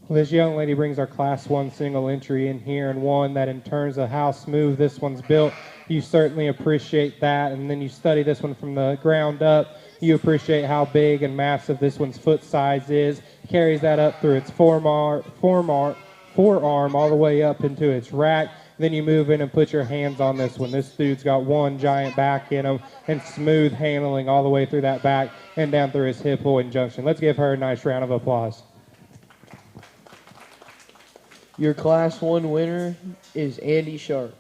Well, this young lady brings our Class 1 single entry in here, and one that in terms of how smooth this one's built, you certainly appreciate that. And then you study this one from the ground up, you appreciate how big and massive this one's foot size is. Carries that up through its forearm all the way up into its rack. Then you move in and put your hands on this one. This dude's got one giant back in him and smooth handling all the way through that back and down through his hip loin junction. Let's give her a nice round of applause. Your Class 1 winner is Andy Sharp.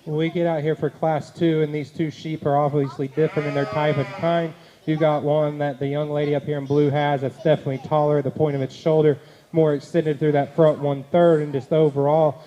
When we get out here for Class 2, and these two sheep are obviously different in their type and kind. You've got one that the young lady up here in blue has that's definitely taller at the point of its shoulder, more extended through that front 1/3, and just overall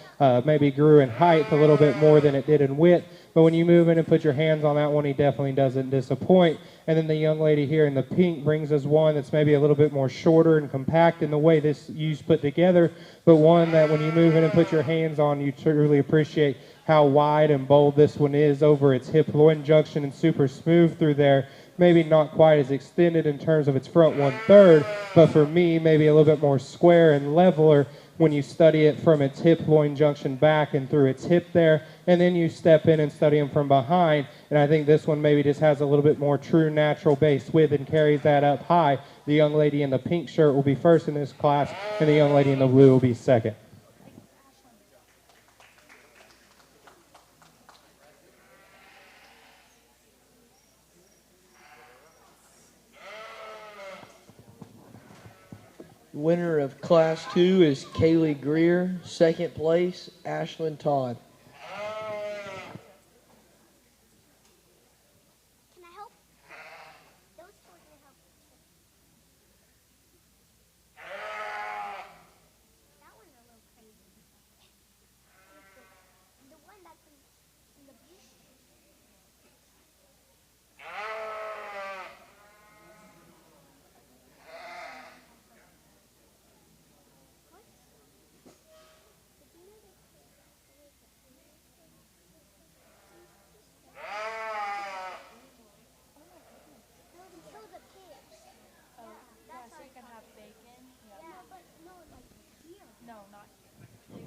maybe grew in height a little bit more than it did in width. But when you move in and put your hands on that one, he definitely doesn't disappoint. And then the young lady here in the pink brings us one that's maybe a little bit more shorter and compact in the way this ewe's put together, but one that when you move in and put your hands on, you truly appreciate how wide and bold this one is over its hip loin junction and super smooth through there. Maybe not quite as extended in terms of its front 1/3, but for me, maybe a little bit more square and leveler when you study it from its hip loin junction back and through its hip there. And then you step in and study them from behind. And I think this one maybe just has a little bit more true natural base width and carries that up high. The young lady in the pink shirt will be first in this class, and the young lady in the blue will be second. Winner of Class 2 is Kaylee Greer. Second place, Ashlyn Todd.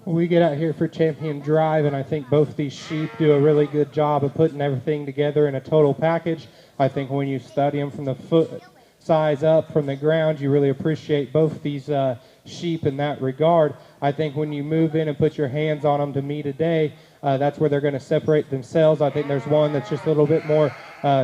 We get out here for Champion Drive, and I think both these sheep do a really good job of putting everything together in a total package. I think when you study them from the foot size up from the ground, you really appreciate both these sheep in that regard. I think when you move in and put your hands on them to me today, that's where they're going to separate themselves. I think there's one that's just a little bit more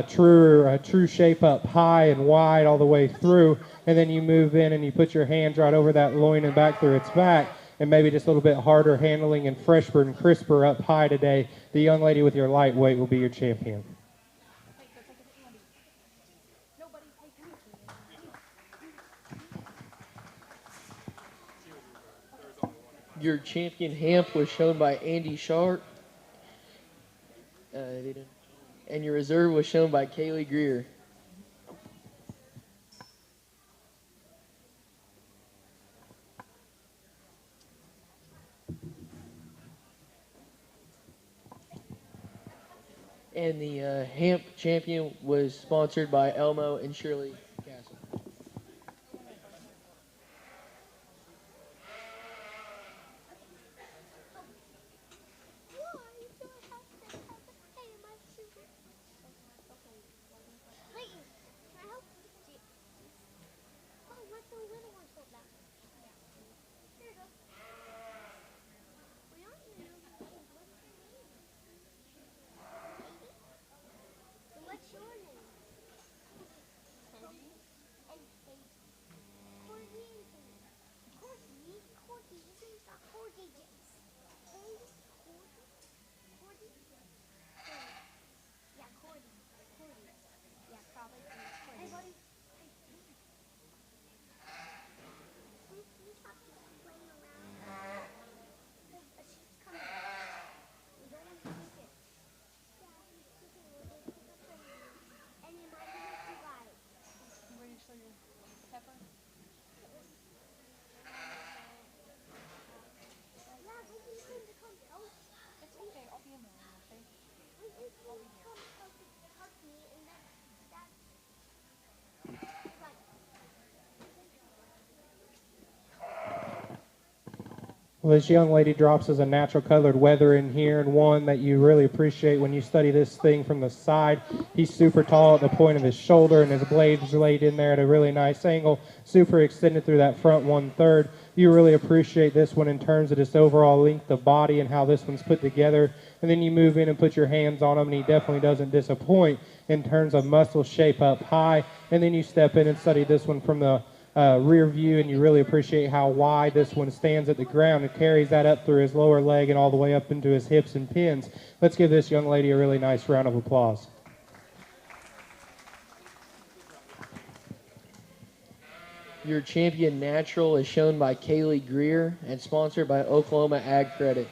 true shape up high and wide all the way through, and then you move in and you put your hands right over that loin and back through its back, and maybe just a little bit harder handling and fresher and crisper up high today. The young lady with your lightweight will be your champion. Your champion Hamp was shown by Andy Sharp. And your reserve was shown by Kaylee Greer. And the Hamp champion was sponsored by Elmo and Shirley Castle. Well, this young lady drops us a natural colored wether in here, and one that you really appreciate when you study this thing from the side. He's super tall at the point of his shoulder, and his blades laid in there at a really nice angle, super extended through that front 1/3. You really appreciate this one in terms of just overall length of body and how this one's put together. And then you move in and put your hands on him, and he definitely doesn't disappoint in terms of muscle shape up high. And then you step in and study this one from the rear view, and you really appreciate how wide this one stands at the ground and carries that up through his lower leg and all the way up into his hips and pins. Let's give this young lady a really nice round of applause. Your champion natural is shown by Kaylee Greer and sponsored by Oklahoma Ag Credit.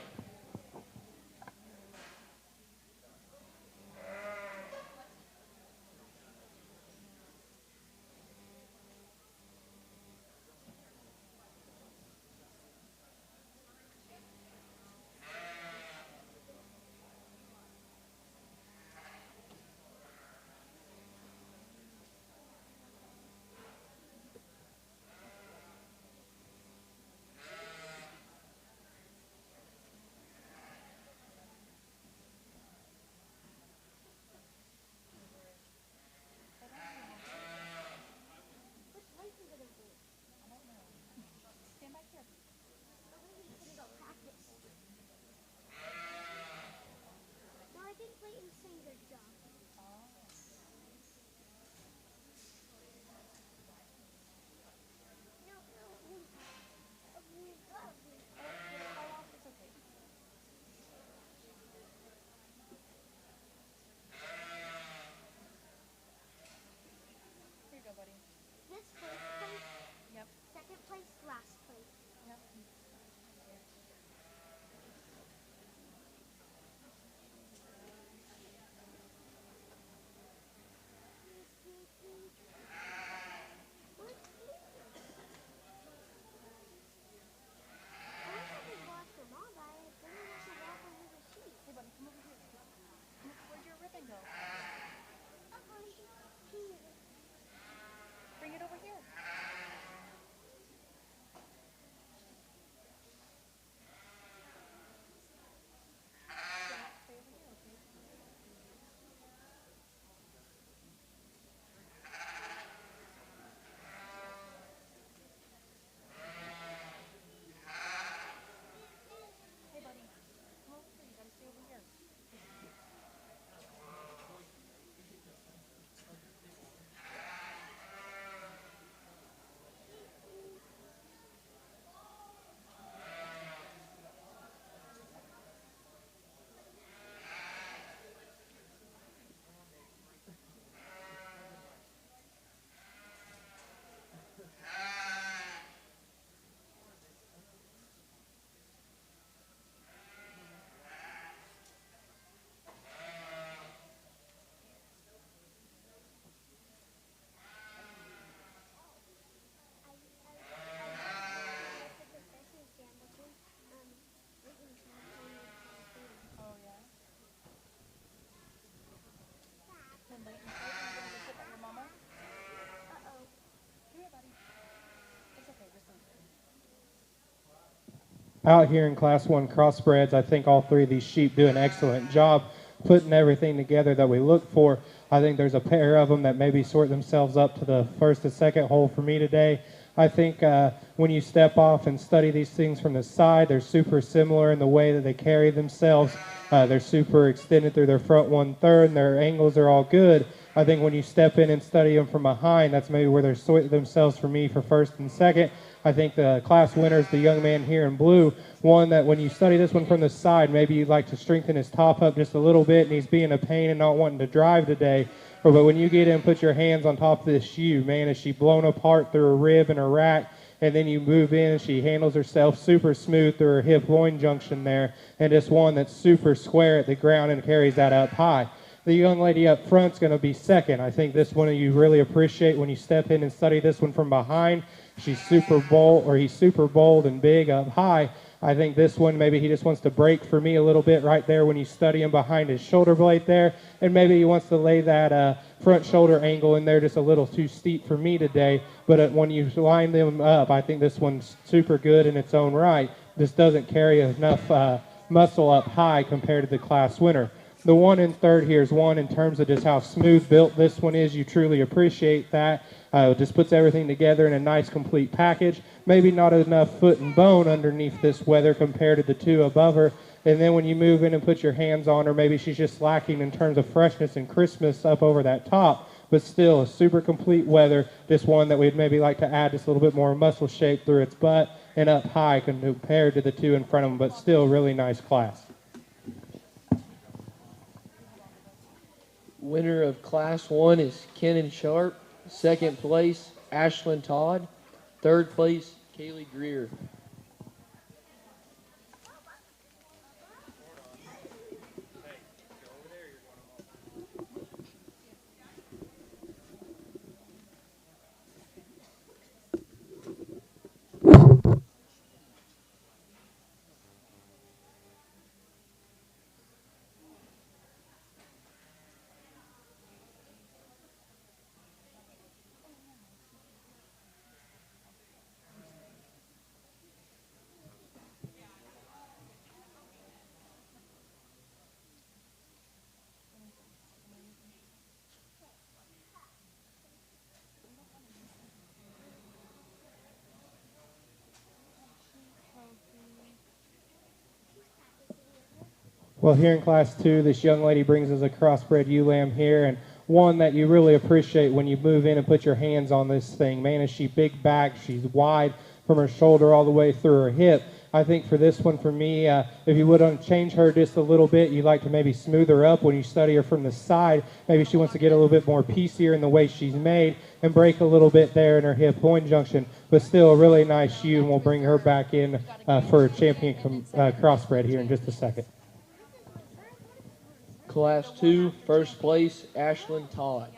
out here in Class 1 crossbreds, I think all three of these sheep do an excellent job putting everything together that we look for. I think there's a pair of them that maybe sort themselves up to the first and second hole for me today. I think when you step off and study these things from the side, they're super similar in the way that they carry themselves. They're super extended through their front 1/3, and their angles are all good. I think when you step in and study them from behind, that's maybe where they're sorting themselves for me for first and second. I think the class winner is the young man here in blue, one that when you study this one from the side, maybe you'd like to strengthen his top up just a little bit, and he's being a pain and not wanting to drive today. But when you get in and put your hands on top of this ewe, man, is she blown apart through a rib and a rack, and then you move in and she handles herself super smooth through her hip-loin junction there, and just one that's super square at the ground and carries that up high. The young lady up front's going to be second. I think this one you really appreciate when you step in and study this one from behind. She's super bold, or he's super bold and big up high. I think this one, maybe he just wants to break for me a little bit right there when you study him behind his shoulder blade there. And maybe he wants to lay that front shoulder angle in there just a little too steep for me today. But when you line them up, I think this one's super good in its own right. This doesn't carry enough muscle up high compared to the class winner. The 1 and 3rd here is one in terms of just how smooth built this one is. You truly appreciate that. It just puts everything together in a nice complete package. Maybe not enough foot and bone underneath this weather compared to the two above her. And then when you move in and put your hands on her, maybe she's just lacking in terms of freshness and crispness up over that top. But still, a super complete weather. Just one that we'd maybe like to add just a little bit more muscle shape through its butt and up high compared to the two in front of them. But still, really nice class. Winner of Class 1 is Kenan Sharp. Second place, Ashlyn Todd. Third place, Kaylee Greer. Well, here in Class 2, this young lady brings us a crossbred ewe lamb here, and one that you really appreciate when you move in and put your hands on this thing. Man, is she big back, she's wide from her shoulder all the way through her hip. I think for this one, for me, if you would change her just a little bit, you'd like to maybe smooth her up when you study her from the side. Maybe she wants to get a little bit more piecier in the way she's made and break a little bit there in her hip-loin junction. But still a really nice ewe, and we'll bring her back in for a champion crossbred here in just a second. Class 2, first place, Ashlyn Todd.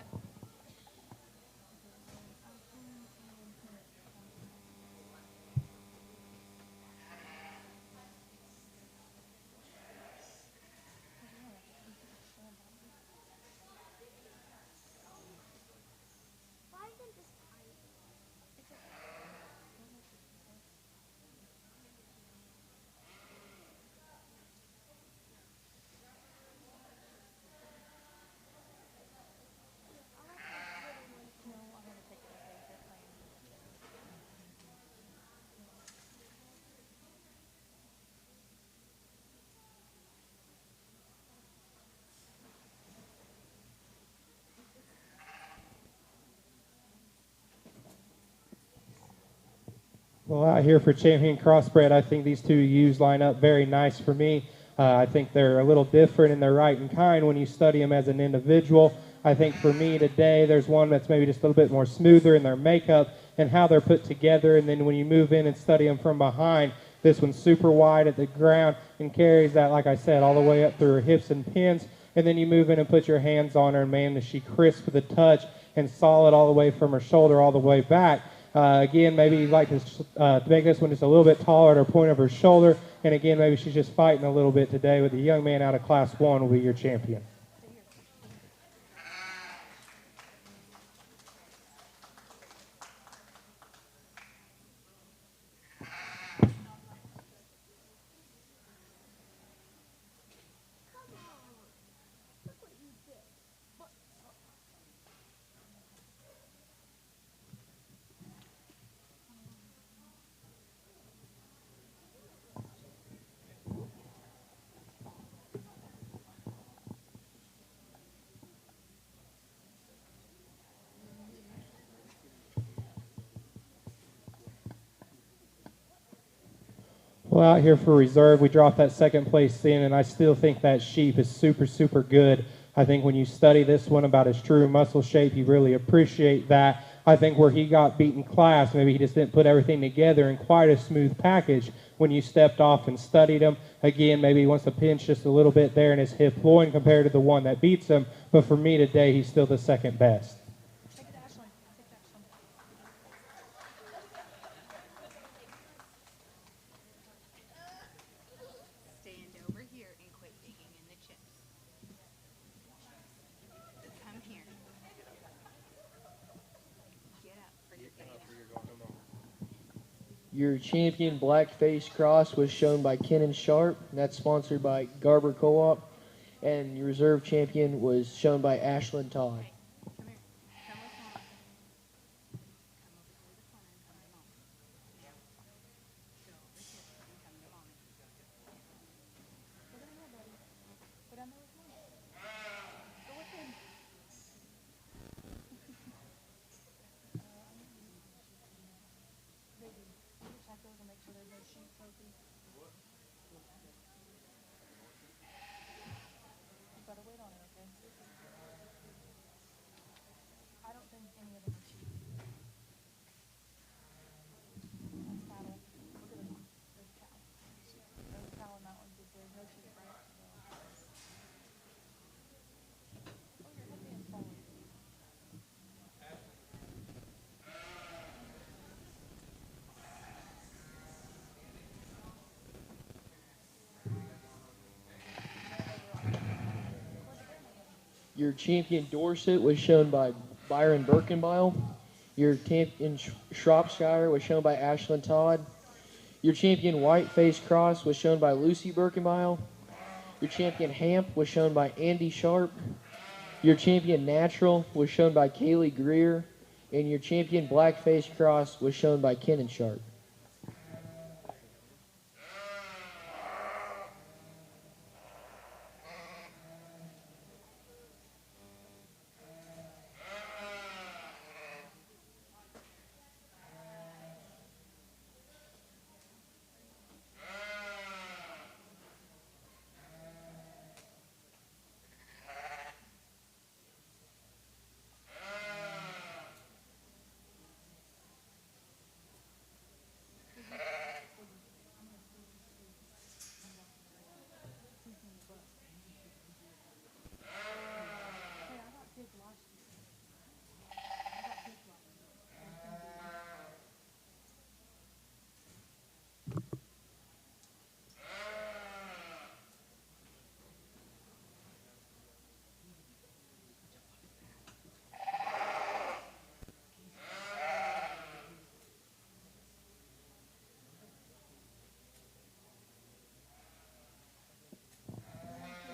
Well, out here for champion crossbred, I think these two ewes line up very nice for me. I think they're a little different in their right and kind when you study them as an individual. I think for me today, there's one that's maybe just a little bit more smoother in their makeup and how they're put together. And then when you move in and study them from behind, this one's super wide at the ground and carries that, like I said, all the way up through her hips and pins. And then you move in and put your hands on her, and man, is she crisp with a touch and solid all the way from her shoulder all the way back. Again, maybe you'd like to make this one just a little bit taller at her point of her shoulder. And again, maybe she's just fighting a little bit today, with the young man out of Class 1 will be your champion. Well, out here for reserve, we dropped that second place in, and I still think that sheep is super, super good. I think when you study this one about his true muscle shape, you really appreciate that. I think where he got beat in class, maybe he just didn't put everything together in quite a smooth package when you stepped off and studied him. Again, maybe he wants to pinch just a little bit there in his hip loin compared to the one that beats him, but for me today, he's still the second best. Stand over here and quit digging in the chips. Come here. Get up for your game. Your champion Blackface Cross was shown by Kenan Sharp. And that's sponsored by Garber Co-op. And your reserve champion was shown by Ashlyn Todd. Come here. Come with Mom. Come over here to the corner and come to Mom. Go over here and come to Mommy. Put down there, buddy. Put down there with Mom. Go with him. Baby, can you check those and make sure there's no sheep trophy? You gotta wait on it, okay? I don't think any of them are sheep. That's cattle. Look at this one. There's a cow. There's a cow in that one, because there's no sheep, right? Oh, your headband's falling. Your champion Dorset was shown by Byron Birkenbile. Your champion Shropshire was shown by Ashlyn Todd. Your champion Whiteface Cross was shown by Lucy Birkenbile. Your champion Hamp was shown by Andy Sharp. Your champion Natural was shown by Kaylee Greer. And your champion Blackface Cross was shown by Kenan Sharp.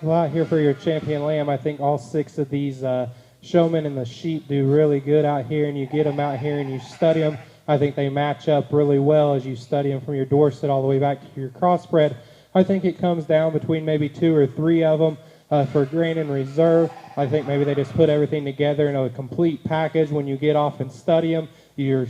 Well, out here for your champion lamb, I think all 6 of these showmen and the sheep do really good out here, and you get them out here and you study them. I think they match up really well as you study them from your Dorset all the way back to your crossbred. I think it comes down between maybe 2 or 3 of them for grain and reserve. I think maybe they just put everything together in a complete package. When you get off and study them, you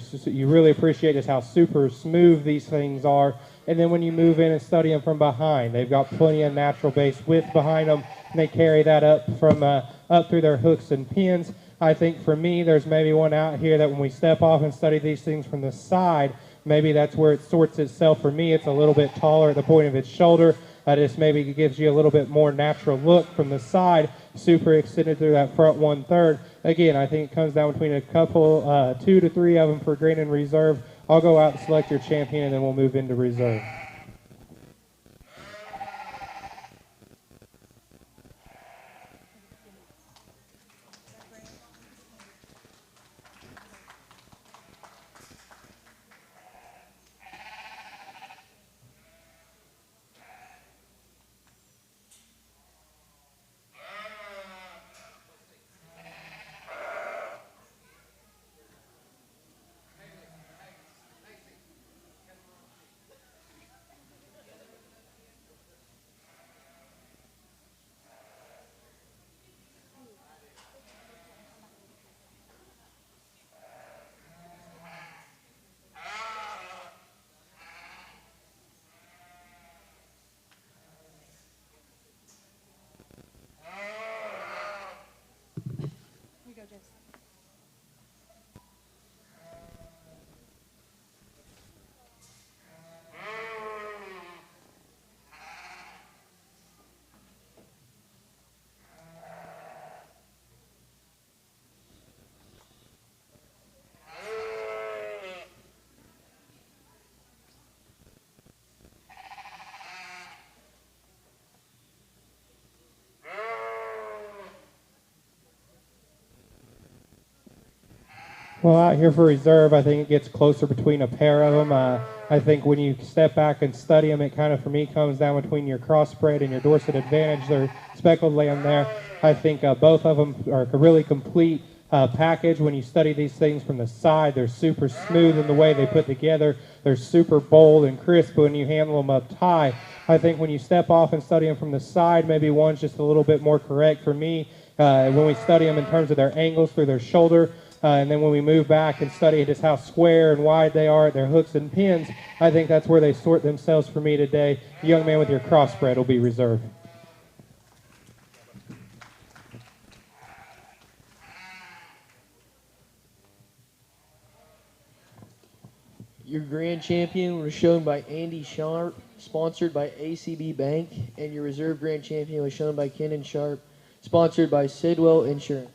really appreciate just how super smooth these things are. And then when you move in and study them from behind, they've got plenty of natural base width behind them, and they carry that up from up through their hooks and pins. I think for me, there's maybe one out here that when we step off and study these things from the side, maybe that's where it sorts itself. For me, it's a little bit taller at the point of its shoulder. Just maybe gives you a little bit more natural look from the side, super extended through that front 1/3. Again, I think it comes down between a couple, 2 to 3 of them for grain and reserve. I'll go out and select your champion, and then we'll move into reserve. Well, out here for reserve, I think it gets closer between a pair of them. I think when you step back and study them, it kind of, for me, comes down between your crossbred and your Dorset Advantage. They're speckled lamb there. I think both of them are a really complete package. When you study these things from the side, they're super smooth in the way they put together. They're super bold and crisp when you handle them up high. I think when you step off and study them from the side, maybe one's just a little bit more correct for me. When we study them in terms of their angles through their shoulder, and then when we move back and study just how square and wide they are at their hooks and pins, I think that's where they sort themselves for me today. The young man with your crossbred will be reserved. Your grand champion was shown by Andy Sharp, sponsored by ACB Bank, and your reserve grand champion was shown by Kenan Sharp, sponsored by Sidwell Insurance.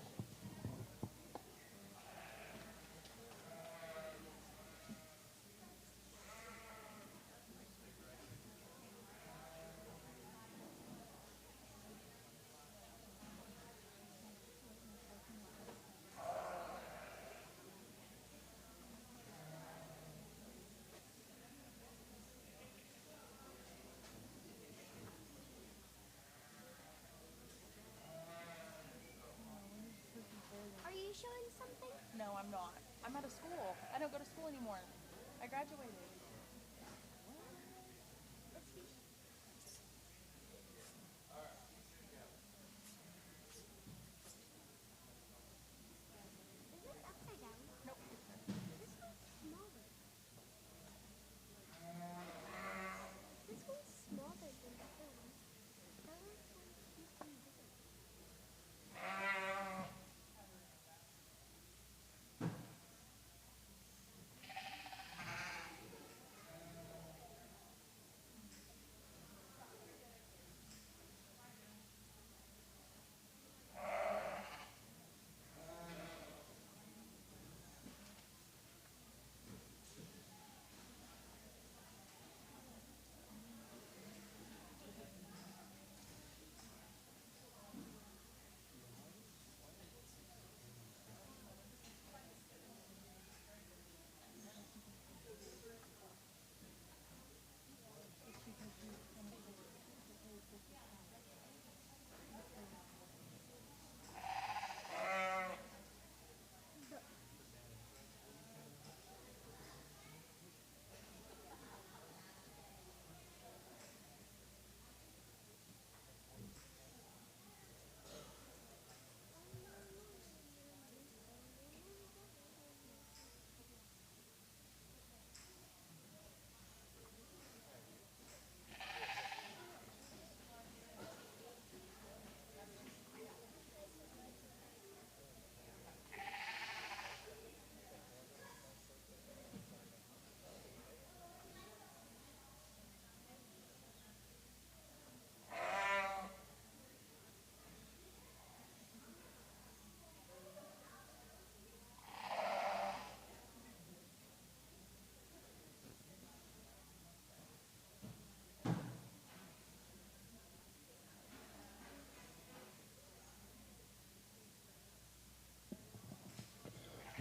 Are you showing something? No, I'm not. I'm out of school. I don't go to school anymore. I graduated. Is it upside down? Nope. This one's smaller. This one's smaller than the other ones. The other ones keep them bigger.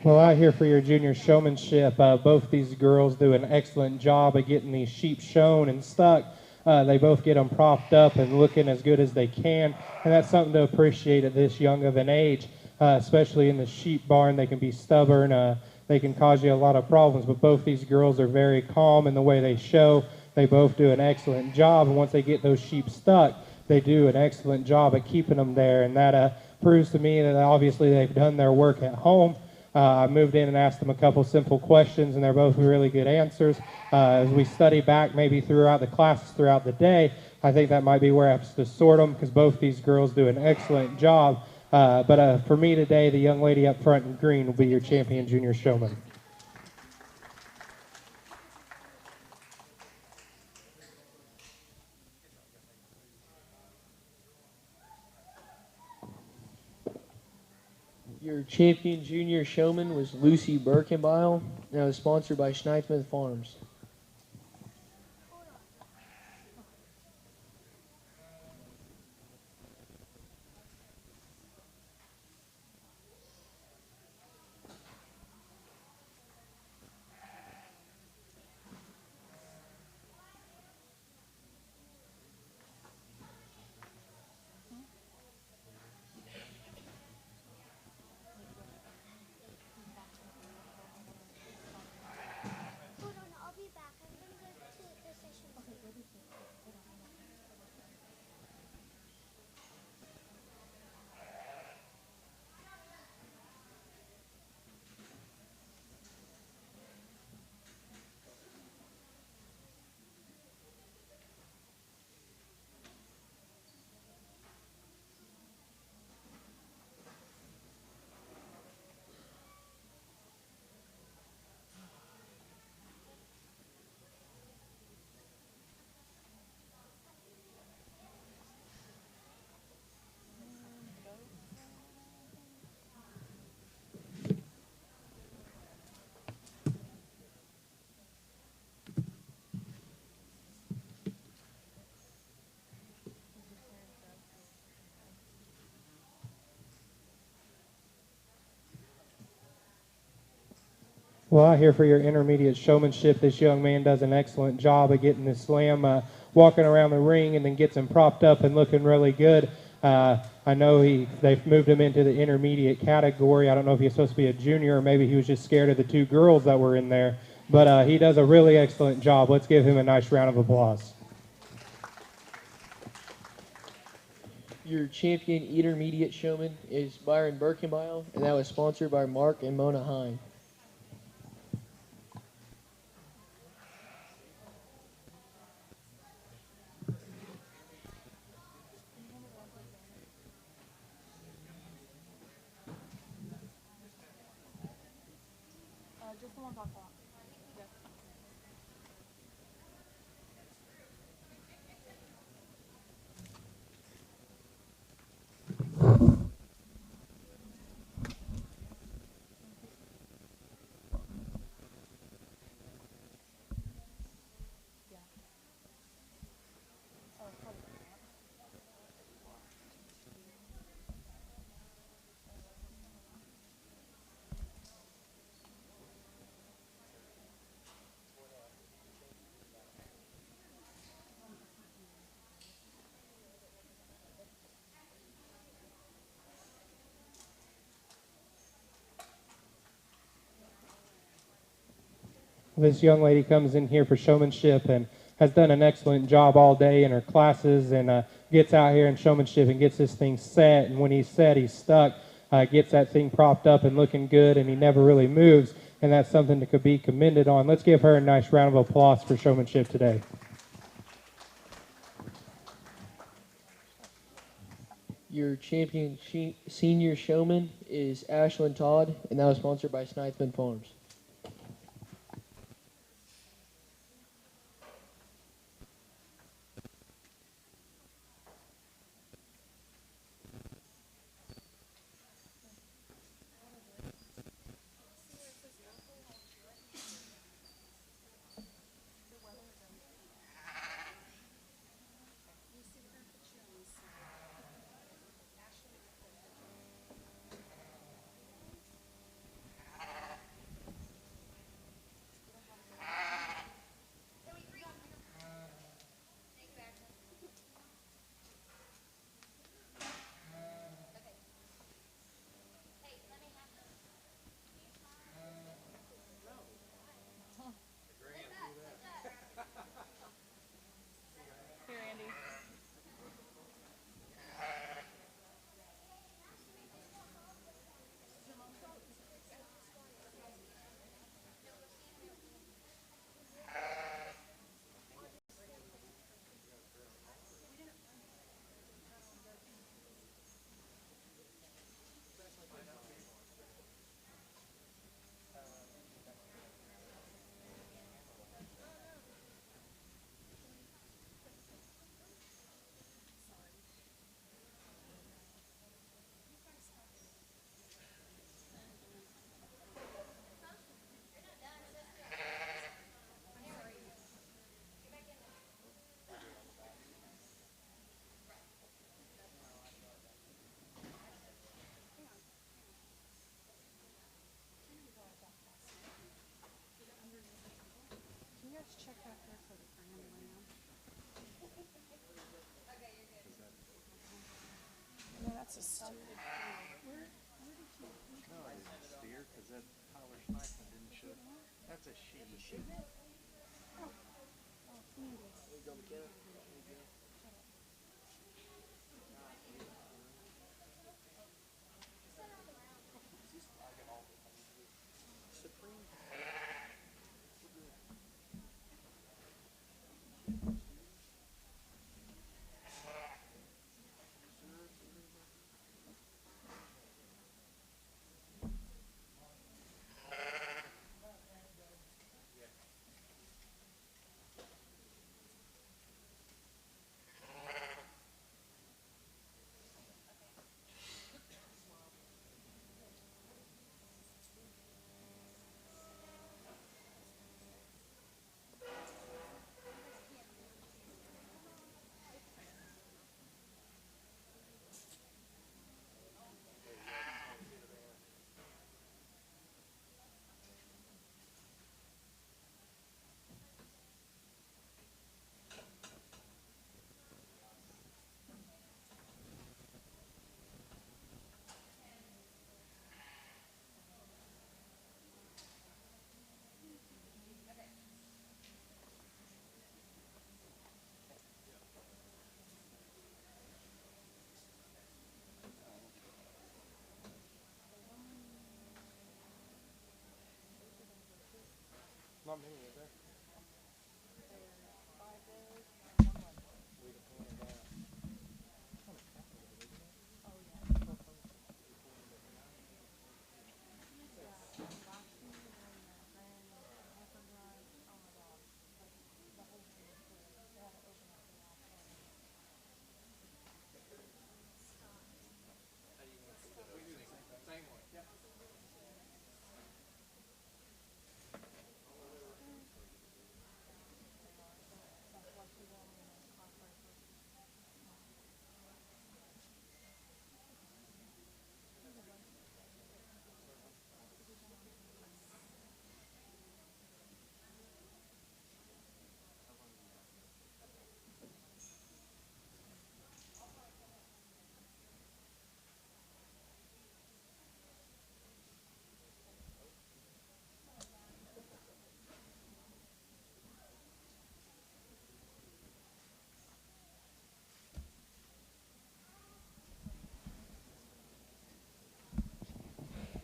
Well, out here for your junior showmanship, both these girls do an excellent job of getting these sheep shown and stuck. They both get them propped up and looking as good as they can, and that's something to appreciate at this young of an age, especially in the sheep barn. They can be stubborn. They can cause you a lot of problems, but both these girls are very calm in the way they show. They both do an excellent job, and once they get those sheep stuck, they do an excellent job at keeping them there, and that proves to me that obviously they've done their work at home. I moved in and asked them a couple simple questions, and they're both really good answers. As we study back maybe throughout the classes throughout the day, I think that might be where I have to sort them, because both these girls do an excellent job. But for me today, the young lady up front in green will be your champion junior showman. Your champion junior showman was Lucy Birkenbile, and it was sponsored by Schneithman Farms. Well, out here for your intermediate showmanship, this young man does an excellent job of getting this slam, walking around the ring, and then gets him propped up and looking really good. I know they've moved him into the intermediate category. I don't know if he's supposed to be a junior or maybe he was just scared of the two girls that were in there. But he does a really excellent job. Let's give him a nice round of applause. Your champion intermediate showman is Byron Birkenbile, and that was sponsored by Mark and Mona Hine. Just the ones on top. Yes. Yeah. Oh, probably not. This young lady comes in here for showmanship and has done an excellent job all day in her classes and gets out here in showmanship and gets this thing set. And when he's set, he's stuck, gets that thing propped up and looking good, and he never really moves. And that's something that could be commended on. Let's give her a nice round of applause for showmanship today. Your champion senior showman is Ashlyn Todd, and that was sponsored by Snithman Farms. Here, Andy. Can you guys check back there for the grand lamb? No, that's a stupid. No, it isn't steer, because that Tyler Schneisman didn't show. That's a sheep. Not many, is there?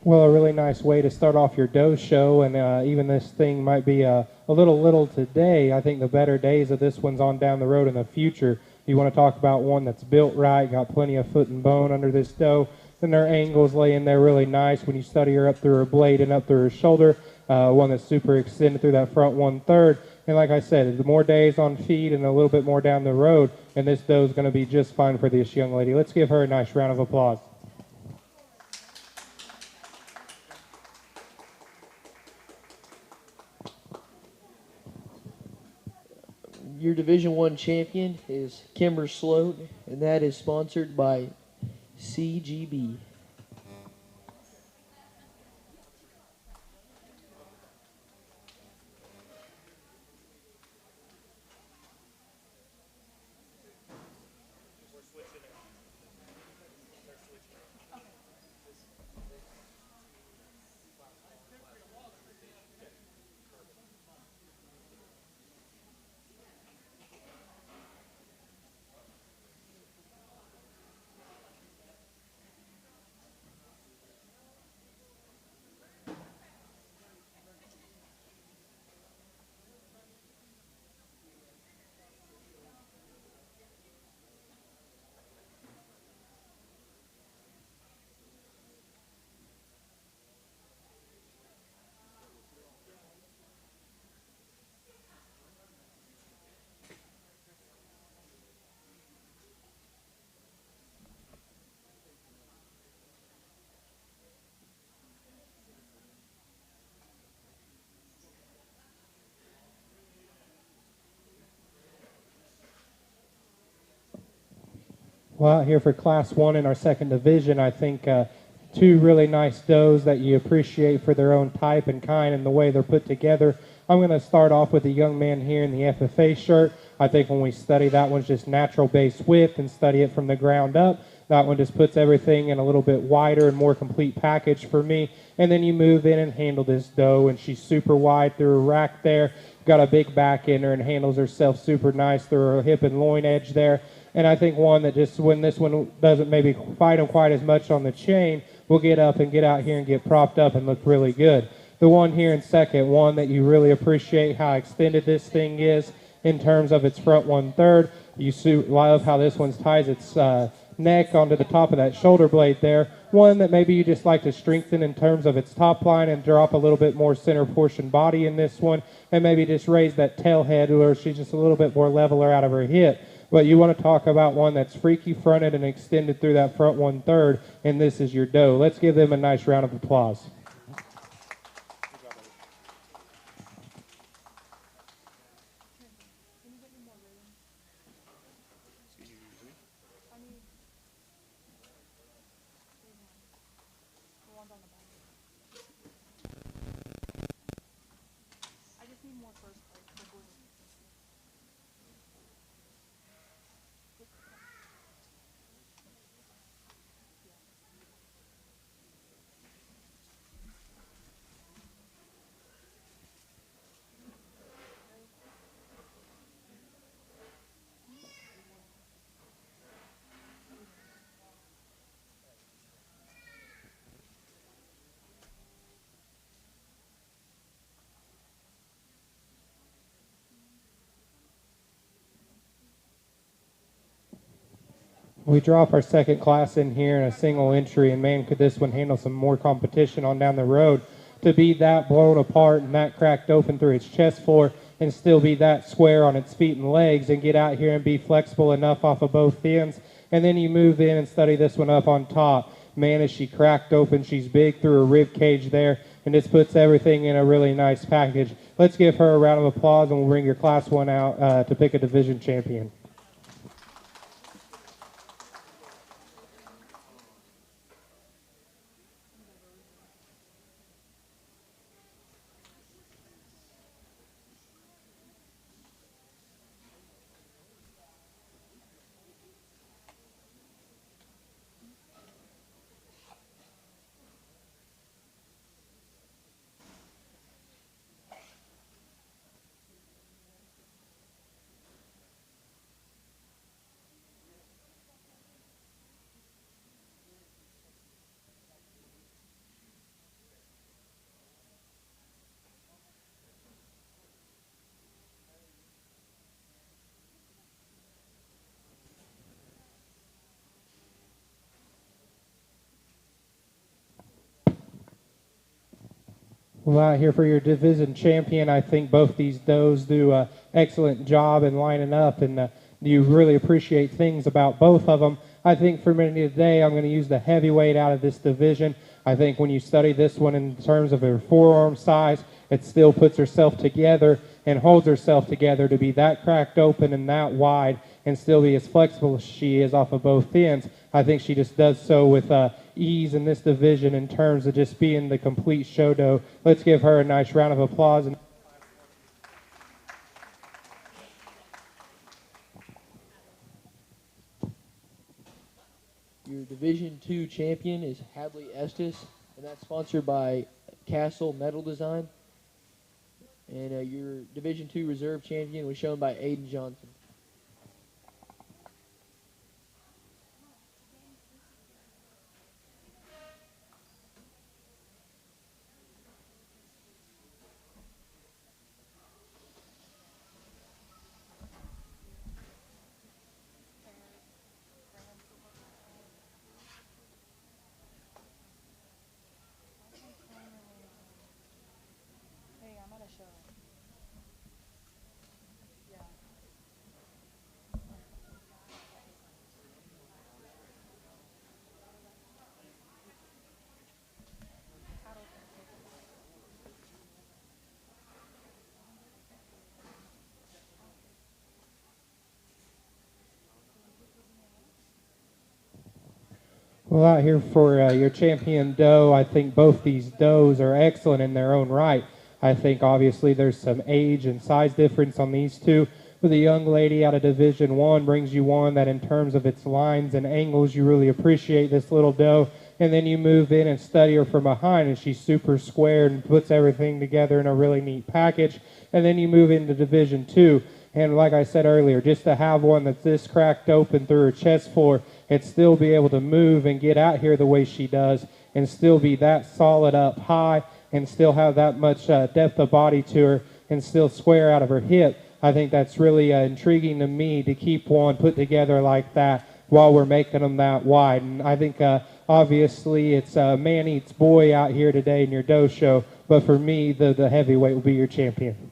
Well, a really nice way to start off your doe show, and even this thing might be a little today. I think the better days of this one's on down the road in the future. You want to talk about one that's built right, got plenty of foot and bone under this doe, and her angles lay in there really nice when you study her up through her blade and up through her shoulder. One that's super extended through that front 1/3. And like I said, the more days on feed and a little bit more down the road, and this doe's going to be just fine for this young lady. Let's give her a nice round of applause. Your Division One champion is Kimber Sloat, and that is sponsored by CGB. Well, out here for Class 1 in our second division, I think two really nice does that you appreciate for their own type and kind and the way they're put together. I'm going to start off with a young man here in the FFA shirt. I think when we study that one's just natural base width and study it from the ground up, that one just puts everything in a little bit wider and more complete package for me. And then you move in and handle this doe, and she's super wide through her rack there. Got a big back in her and handles herself super nice through her hip and loin edge there. And I think one that just, when this one doesn't maybe fight him quite as much on the chain, will get up and get out here and get propped up and look really good. The one here in second, one that you really appreciate how extended this thing is in terms of its front 1/3. You love how this one ties its neck onto the top of that shoulder blade there. One that maybe you just like to strengthen in terms of its top line and drop a little bit more center portion body in this one, and maybe just raise that tail head where she's just a little bit more leveler out of her hip. But you want to talk about one that's freaky fronted and extended through that front 1/3, and this is your doe. Let's give them a nice round of applause. I just need more first place for blue. We drop our second class in here in a single entry, and man, could this one handle some more competition on down the road. To be that blown apart and that cracked open through its chest floor and still be that square on its feet and legs and get out here and be flexible enough off of both ends. And then you move in and study this one up on top. Man, is she cracked open. She's big through her rib cage there, and this puts everything in a really nice package. Let's give her a round of applause, and we'll bring your Class 1 out to pick a division champion. Well, out here for your division champion, I think both these does do an excellent job in lining up, and you really appreciate things about both of them. I think for me today, I'm going to use the heavyweight out of this division. I think when you study this one in terms of her forearm size, it still puts herself together and holds herself together to be that cracked open and that wide and still be as flexible as she is off of both ends. I think she just does so with ease in this division in terms of just being the complete show dough. Let's give her a nice round of applause. Your Division II champion is Hadley Estes, and that's sponsored by Castle Metal Design. And your Division II reserve champion was shown by Aiden Johnson. Hey, I'm at a show. Yeah. Well, out here for your champion doe, I think both these does are excellent in their own right. I think obviously there's some age and size difference on these two, but the young lady out of Division I brings you one that in terms of its lines and angles, you really appreciate this little doe. And then you move in and study her from behind, and she's super square and puts everything together in a really neat package. And then you move into Division II. And like I said earlier, just to have one that's this cracked open through her chest floor and still be able to move and get out here the way she does and still be that solid up high and still have that much depth of body to her and still square out of her hip, I think that's really intriguing to me to keep one put together like that while we're making them that wide. And I think obviously it's man eats boy out here today in your doe show, but for me, the heavyweight will be your champion.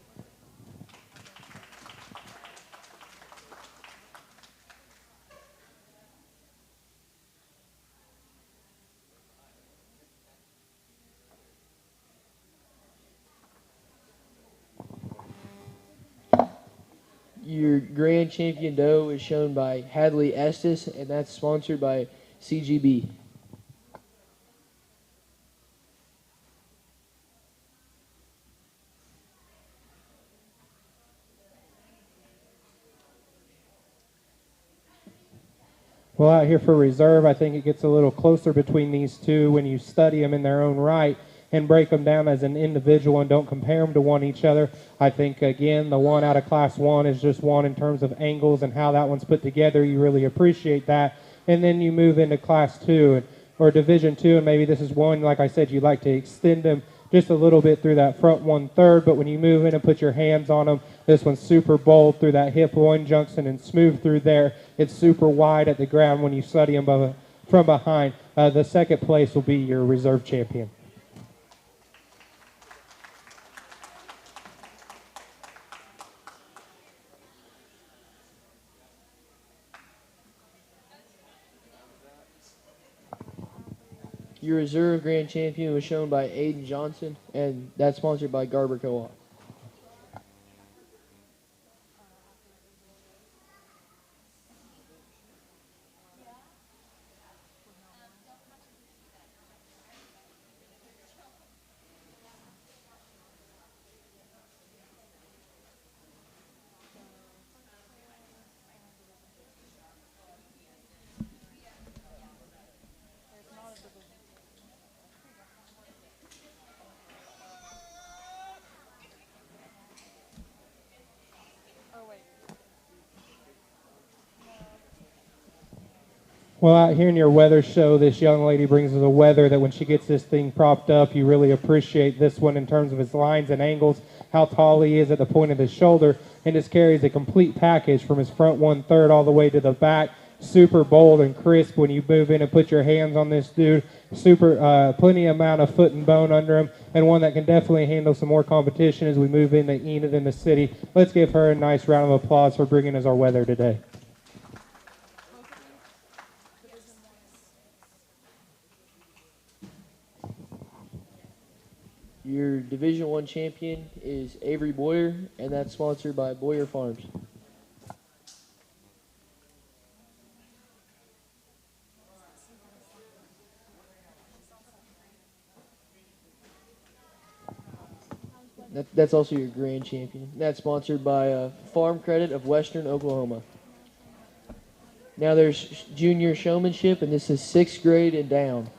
Your grand champion doe is shown by Hadley Estes, and that's sponsored by CGB. Well, out here for reserve, I think it gets a little closer between these two when you study them in their own right and break them down as an individual and don't compare them to one each other. I think, again, the one out of Class 1 is just one in terms of angles and how that one's put together. You really appreciate that. And then you move into Class 2 or Division 2, and maybe this is one, like I said, you'd like to extend them just a little bit through that front 1/3, but when you move in and put your hands on them, this one's super bold through that hip loin junction and smooth through there. It's super wide at the ground when you study them from behind. The second place will be your reserve champion. Your reserve grand champion was shown by Aiden Johnson, and that's sponsored by Garber Co-op. Well, out here in your weather show, this young lady brings us a weather that when she gets this thing propped up, you really appreciate this one in terms of its lines and angles, how tall he is at the point of his shoulder, and just carries a complete package from his front 1/3 all the way to the back. Super bold and crisp when you move in and put your hands on this dude. Super, plenty amount of foot and bone under him, and one that can definitely handle some more competition as we move into Enid in the city. Let's give her a nice round of applause for bringing us our weather today. Your Division I champion is Avery Boyer, and that's sponsored by Boyer Farms. That's also your grand champion. That's sponsored by Farm Credit of Western Oklahoma. Now there's junior showmanship, and this is 6th grade and down.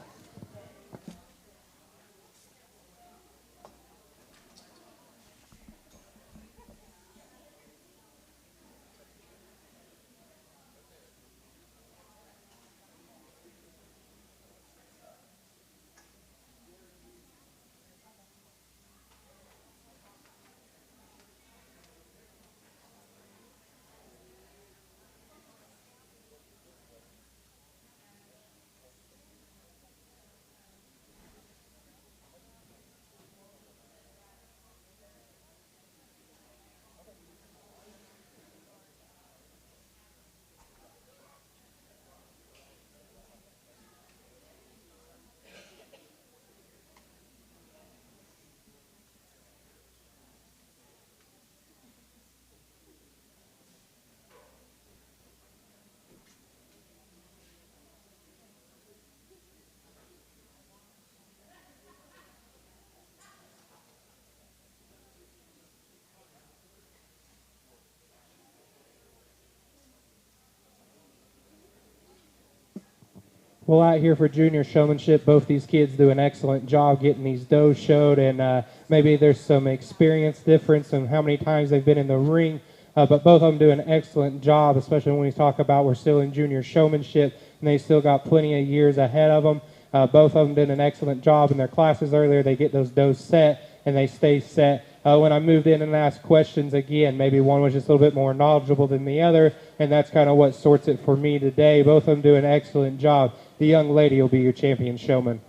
Well, out here for junior showmanship, both these kids do an excellent job getting these does showed, and maybe there's some experience difference in how many times they've been in the ring, but both of them do an excellent job, especially when we talk about we're still in junior showmanship, and they still got plenty of years ahead of them. Both of them did an excellent job in their classes earlier. They get those does set, and they stay set. When I moved in and asked questions again, maybe one was just a little bit more knowledgeable than the other, and that's kind of what sorts it for me today. Both of them do an excellent job. The young lady will be your champion showman.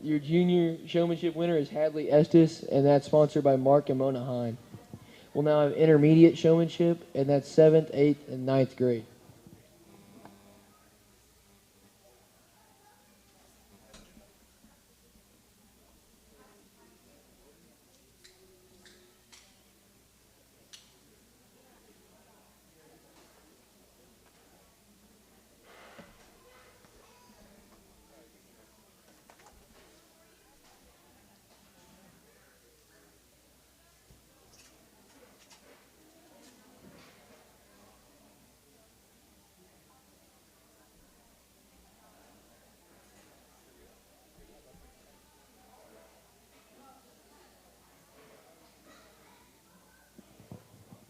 Your junior showmanship winner is Hadley Estes, and that's sponsored by Mark and Mona Hine. We'll now have intermediate showmanship, and that's 7th, 8th, and 9th grade.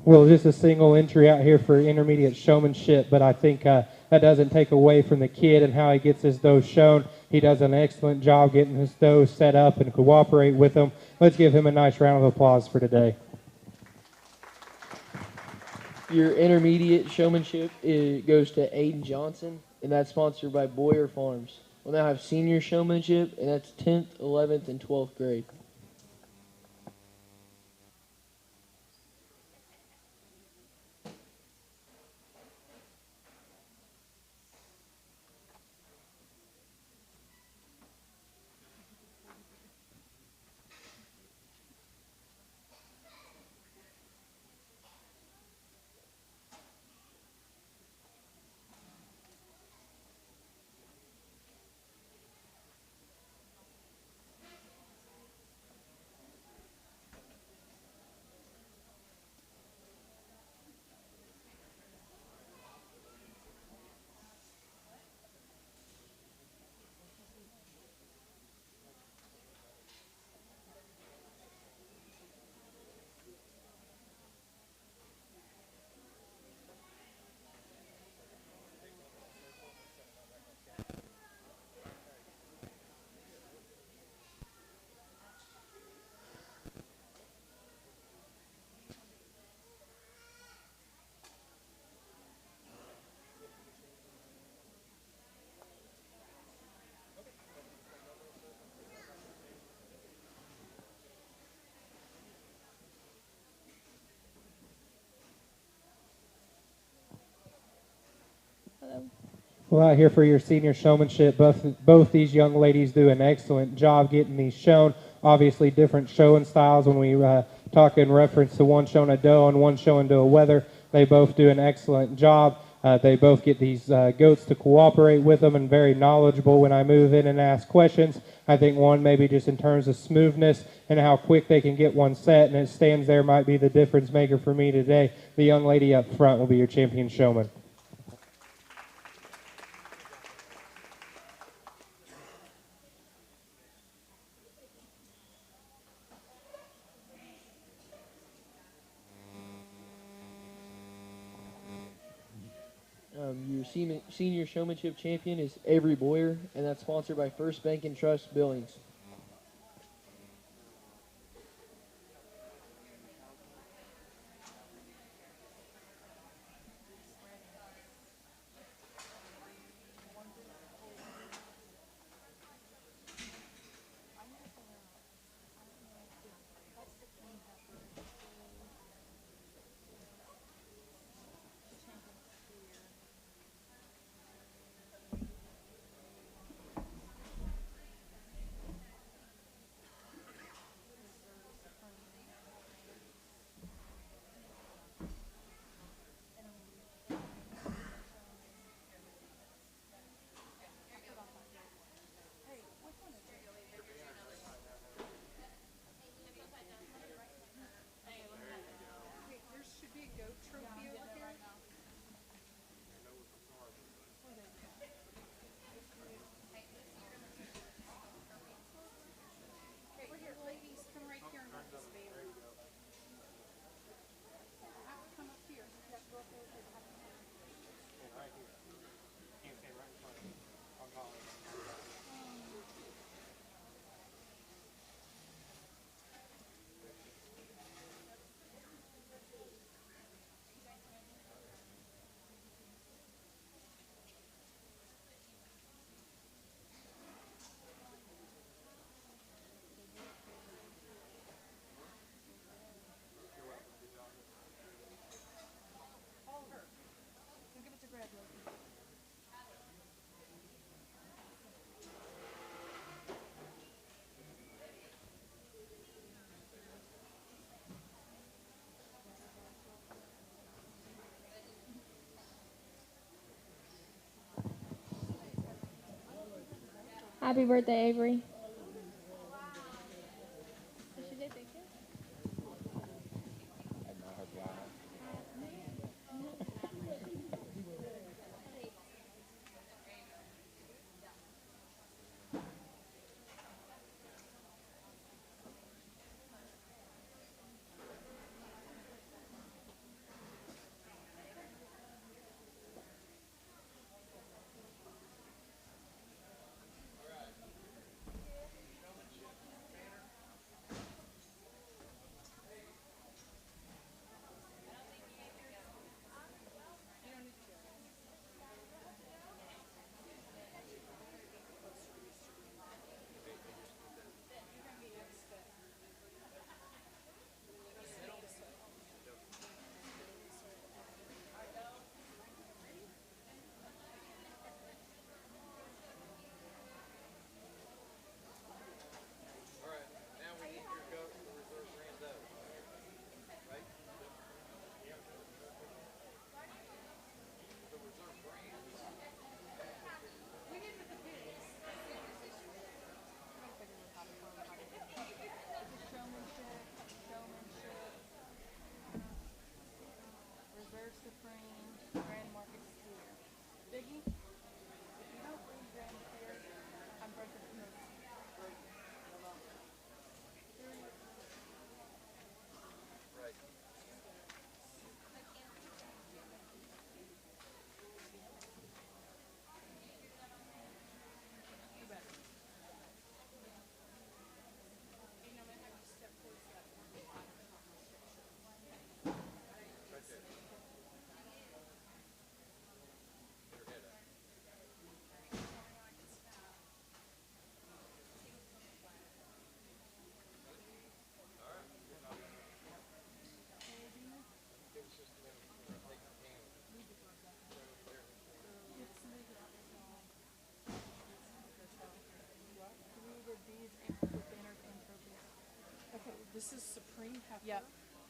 Well, just a single entry out here for intermediate showmanship, but I think that doesn't take away from the kid and how he gets his doe shown. He does an excellent job getting his doe set up and cooperate with them. Let's give him a nice round of applause for today. Your intermediate showmanship goes to Aiden Johnson, and that's sponsored by Boyer Farms. We'll now have senior showmanship, and that's 10th, 11th, and 12th grade. Well, out here for your senior showmanship, both these young ladies do an excellent job getting these shown. Obviously, different showing styles when we talk in reference to one showing a doe and one showing to a wether. They both do an excellent job. They both get these goats to cooperate with them and very knowledgeable when I move in and ask questions. I think one maybe just in terms of smoothness and how quick they can get one set, and it stands there might be the difference maker for me today. The young lady up front will be your champion showman. Your senior showmanship champion is Avery Boyer, and that's sponsored by First Bank and Trust Billings. Happy birthday, Avery. This is Supreme Heifer. Yep.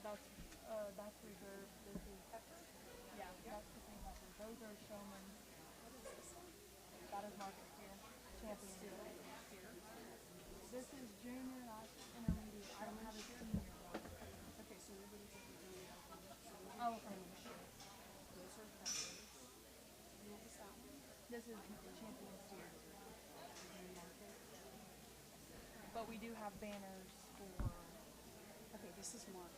That's reserve. This is yeah, that's Supreme Heifer. Those are Showman. What is this one? That is market steer. Champion. Here. This is junior, not intermediate. I don't have a senior one. Okay, so what do you think we're doing? Oh, okay. Those are heifers. What was that one? This is champion steer. But we do have banners for. Okay, this is market.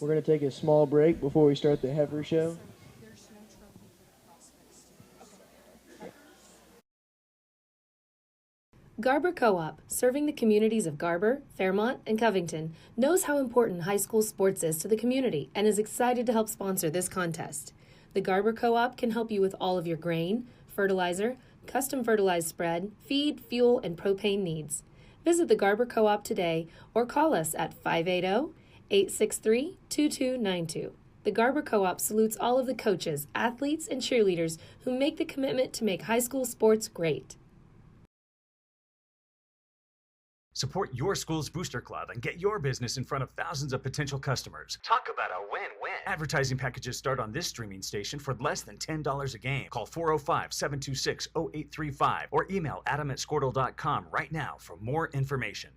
We're going to take a small break before we start the heifer show. So there's no trophy for the prospects. Okay. Garber Co-op, serving the communities of Garber, Fairmont, and Covington, knows how important high school sports is to the community and is excited to help sponsor this contest. The Garber Co-op can help you with all of your grain, fertilizer, custom fertilized spread, feed, fuel, and propane needs. Visit the Garber Co-op today or call us at 580-863-2292. The Garber Co-op salutes all of the coaches, athletes, and cheerleaders who make the commitment to make high school sports great. Support your school's booster club and get your business in front of thousands of potential customers. Talk about a win-win. Advertising packages start on this streaming station for less than $10 a game. Call 405-726-0835 or email adam@squirtle.com right now for more information.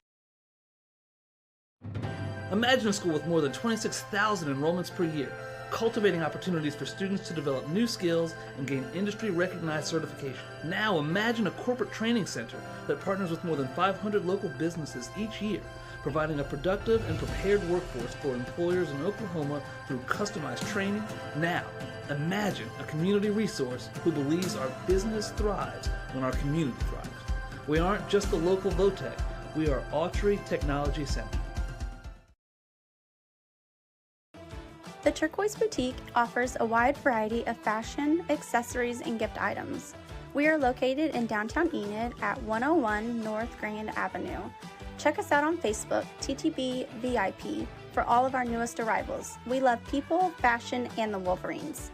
Imagine a school with more than 26,000 enrollments per year, cultivating opportunities for students to develop new skills and gain industry-recognized certification. Now imagine a corporate training center that partners with more than 500 local businesses each year, providing a productive and prepared workforce for employers in Oklahoma through customized training. Now, imagine a community resource who believes our business thrives when our community thrives. We aren't just the local Votech, we are Autry Technology Center. The Turquoise Boutique offers a wide variety of fashion, accessories, and gift items. We are located in downtown Enid at 101 North Grand Avenue. Check us out on Facebook, TTB VIP, for all of our newest arrivals. We love people, fashion, and the Wolverines.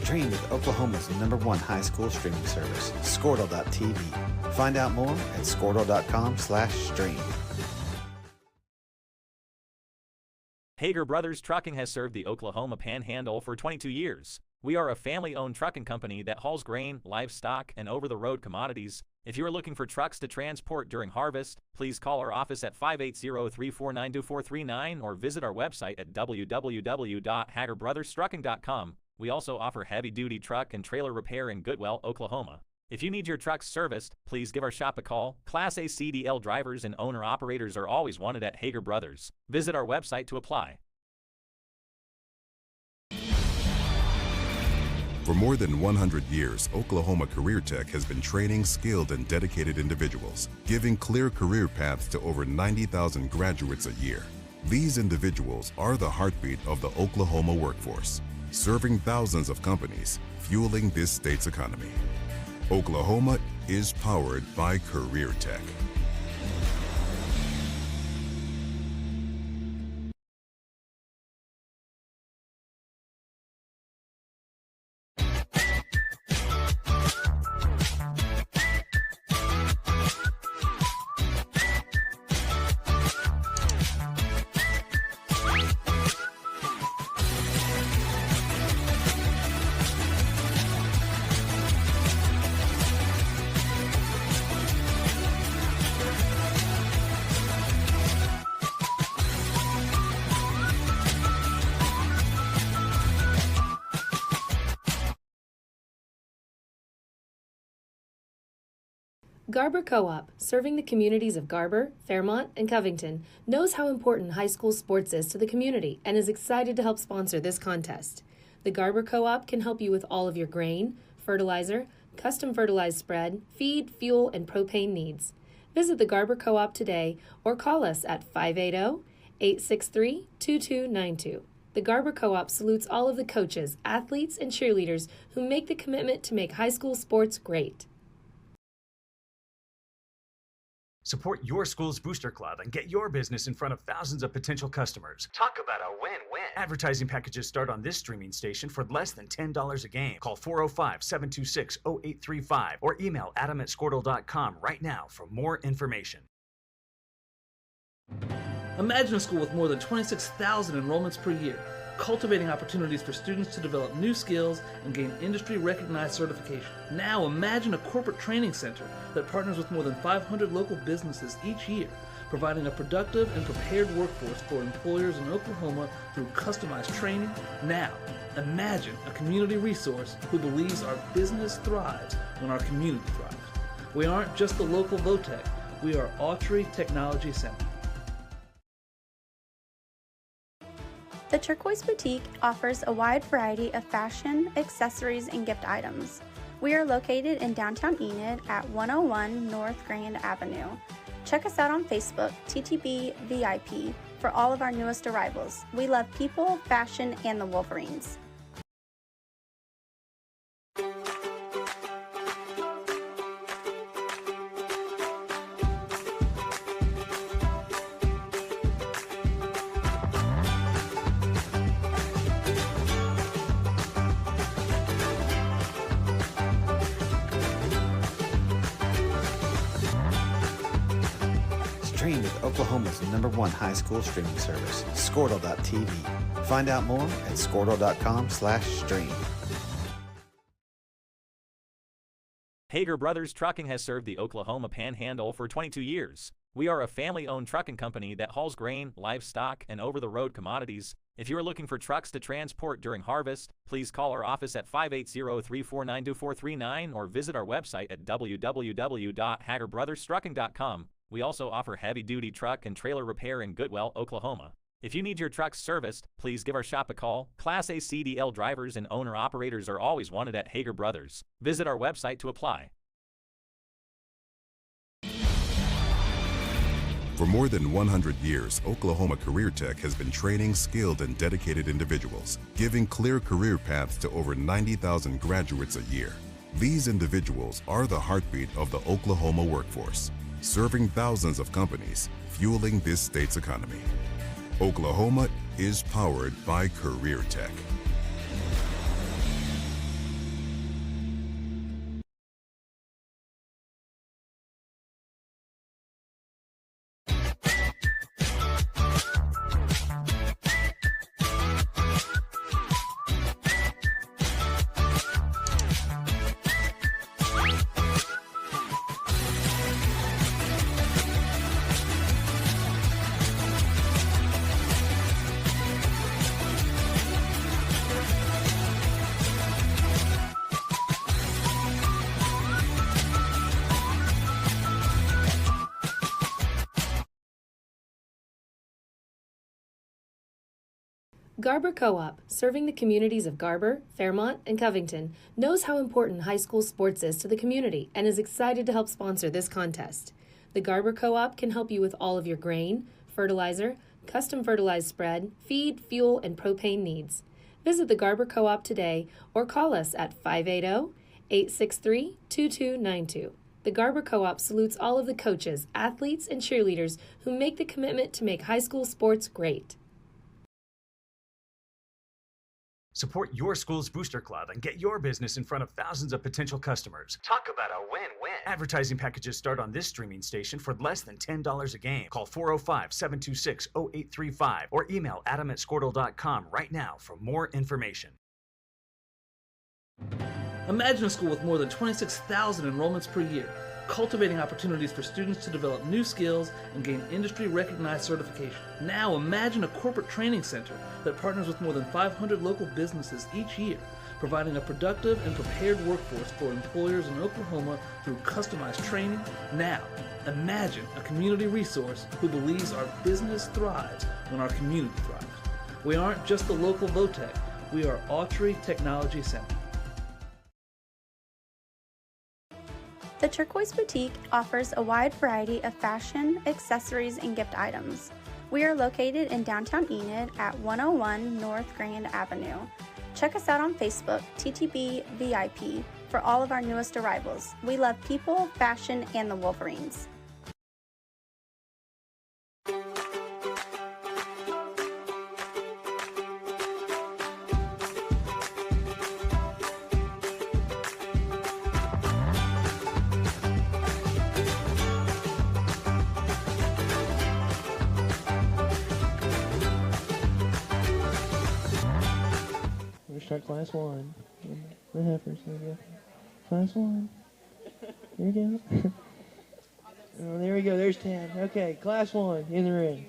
Stream with Oklahoma's #1 high school streaming service, Squirtle.tv. Find out more at squirtle.com/stream. Hager Brothers Trucking has served the Oklahoma Panhandle for 22 years. We are a family-owned trucking company that hauls grain, livestock, and over-the-road commodities. If you are looking for trucks to transport during harvest, please call our office at 580-349-2439 or visit our website at www.hagerbrothers.trucking.com. We also offer heavy-duty truck and trailer repair in Goodwell, Oklahoma. If you need your trucks serviced, please give our shop a call. Class A CDL drivers and owner-operators are always wanted at Hager Brothers. Visit our website to apply. For more than 100 years, Oklahoma Career Tech has been training skilled and dedicated individuals, giving clear career paths to over 90,000 graduates a year. These individuals are the heartbeat of the Oklahoma workforce, serving thousands of companies, fueling this state's economy. Oklahoma is powered by Career Tech. Garber Co-op, serving the communities of Garber, Fairmont, and Covington, knows how important high school sports is to the community and is excited to help sponsor this contest. The Garber Co-op can help you with all of your grain, fertilizer, custom fertilized spread, feed, fuel, and propane needs. Visit the Garber Co-op today or call us at 580-863-2292. The Garber Co-op salutes all of the coaches, athletes, and cheerleaders who make the commitment to make high school sports great. Support your school's booster club and get your business in front of thousands of potential customers. Talk about a win-win. Advertising packages start on this streaming station for less than $10 a game. Call 405-726-0835 or email adam@squirtle.com right now for more information. Imagine a school with more than 26,000 enrollments per year, cultivating opportunities for students to develop new skills and gain industry-recognized certification. Now imagine a corporate training center that partners with more than 500 local businesses each year, providing a productive and prepared workforce for employers in Oklahoma through customized training. Now imagine a community resource who believes our business thrives when our community thrives. We aren't just the local Votech, we are Autry Technology Center. The Turquoise Boutique offers a wide variety of fashion, accessories, and gift items. We are located in downtown Enid at 101 North Grand Avenue. Check us out on Facebook, TTB VIP, for all of our newest arrivals. We love people, fashion, and the Wolverines. Stream with Oklahoma's #1 high school streaming service, Squirtle.tv. Find out more at squirtle.com/stream. Hager Brothers Trucking has served the Oklahoma Panhandle for 22 years. We are a family-owned trucking company that hauls grain, livestock, and over-the-road commodities. If you are looking for trucks to transport during harvest, please call our office at 580-349-2439 or visit our website at www.hagerbrothers.trucking.com. We also offer heavy-duty truck and trailer repair in Goodwell, Oklahoma. If you need your truck serviced, please give our shop a call. Class A CDL drivers and owner-operators are always wanted at Hager Brothers. Visit our website to apply. For more than 100 years, Oklahoma Career Tech has been training skilled and dedicated individuals, giving clear career paths to over 90,000 graduates a year. These individuals are the heartbeat of the Oklahoma workforce, serving thousands of companies, fueling this state's economy. Oklahoma is powered by Career Tech. Garber Co-op, serving the communities of Garber, Fairmont, and Covington, knows how important high school sports is to the community and is excited to help sponsor this contest. The Garber Co-op can help you with all of your grain, fertilizer, custom fertilized spread, feed, fuel, and propane needs. Visit the Garber Co-op today or call us at 580-863-2292. The Garber Co-op salutes all of the coaches, athletes, and cheerleaders who make the commitment to make high school sports great. Support your school's booster club and get your business in front of thousands of potential customers. Talk about a win-win. Advertising packages start on this streaming station for less than $10 a game. Call 405-726-0835 or email adam@squirtle.com right now for more information. Imagine a school with more than 26,000 enrollments per year, cultivating opportunities for students to develop new skills and gain industry-recognized certification. Now imagine a corporate training center that partners with more than 500 local businesses each year, providing a productive and prepared workforce for employers in Oklahoma through customized training. Now imagine a community resource who believes our business thrives when our community thrives. We aren't just the local Votech, we are Autry Technology Center. The Turquoise Boutique offers a wide variety of fashion, accessories, and gift items. We are located in downtown Enid at 101 North Grand Avenue. Check us out on Facebook, TTB VIP, for all of our newest arrivals. We love people, fashion, and the Wolverines. We're gonna start class 1. The heifers, there we go. Class 1. There we go. Oh, there we go, there's 10. Okay, class 1 in the ring.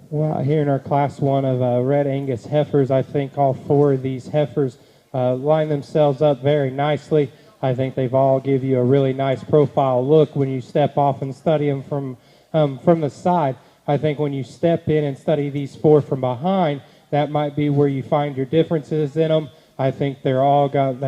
Well, out here in our class 1 of Red Angus heifers, I think all 4 of these heifers line themselves up very nicely. I think they've all give you a really nice profile look when you step off and study them from the side. I think when you step in and study these 4 from behind, that might be where you find your differences in them. I think they're all got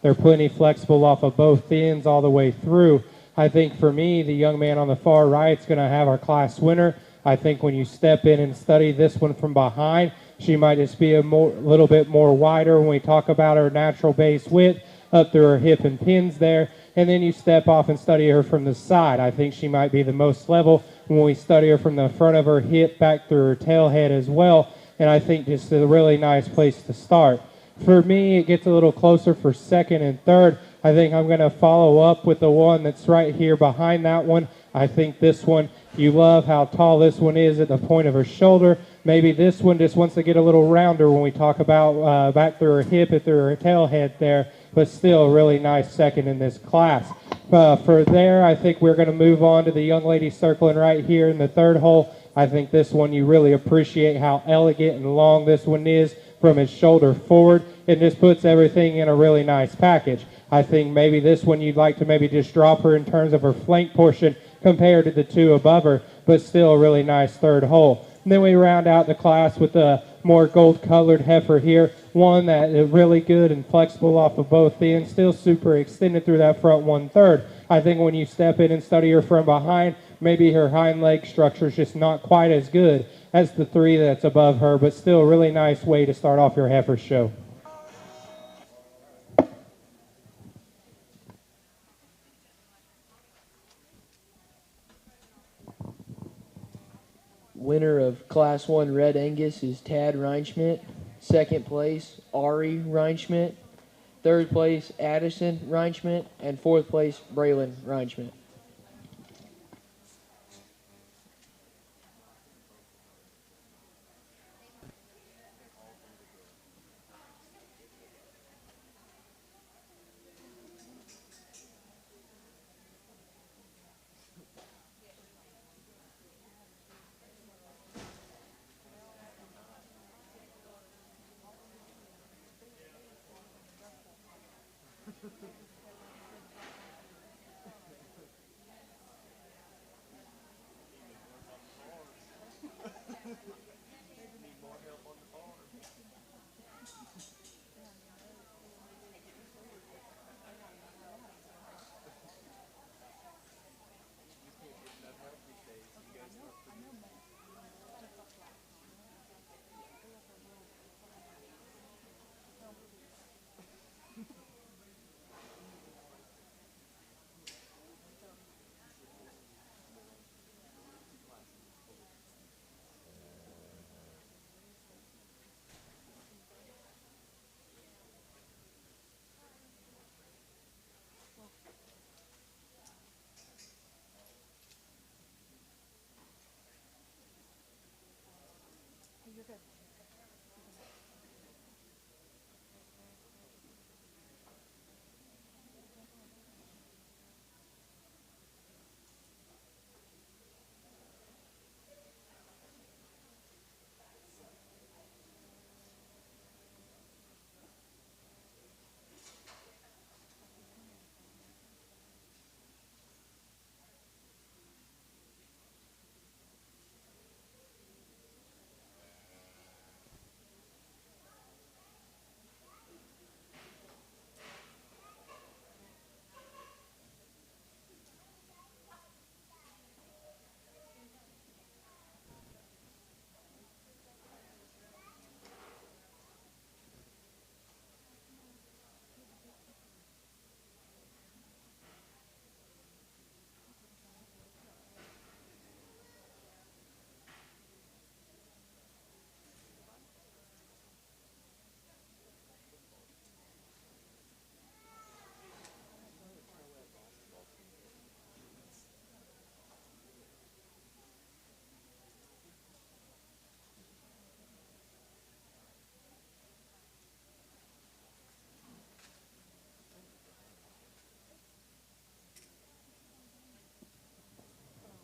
they're plenty flexible off of both ends all the way through. I think for me, the young man on the far right is going to have our class winner. I think when you step in and study this one from behind, she might just be a little bit more wider when we talk about her natural base width up through her hip and pins there. And then you step off and study her from the side. I think she might be the most level when we study her from the front of her hip back through her tail head as well. And I think just a really nice place to start. For me, it gets a little closer for second and third. I think I'm going to follow up with the one that's right here behind that one. I think this one, you love how tall this one is at the point of her shoulder. Maybe this one just wants to get a little rounder when we talk about back through her hip and through her tail head there, but still a really nice second in this class. For there, I think we're going to move on to the young lady circling right here in the third hole. I think this one you really appreciate how elegant and long this one is from his shoulder forward. It just puts everything in a really nice package. I think maybe this one you'd like to maybe just drop her in terms of her flank portion compared to the 2 above her, but still a really nice third hole. And then we round out the class with a more gold-colored heifer here, one that is really good and flexible off of both ends, still super extended through that front 1/3. I think when you step in and study her from behind, maybe her hind leg structure is just not quite as good as the 3 that's above her, but still a really nice way to start off your heifer show. Winner of Class 1 Red Angus is Tad Reinschmidt. Second place, Ari Reinschmidt. Third place, Addison Reinschmidt. And fourth place, Braylon Reinschmidt.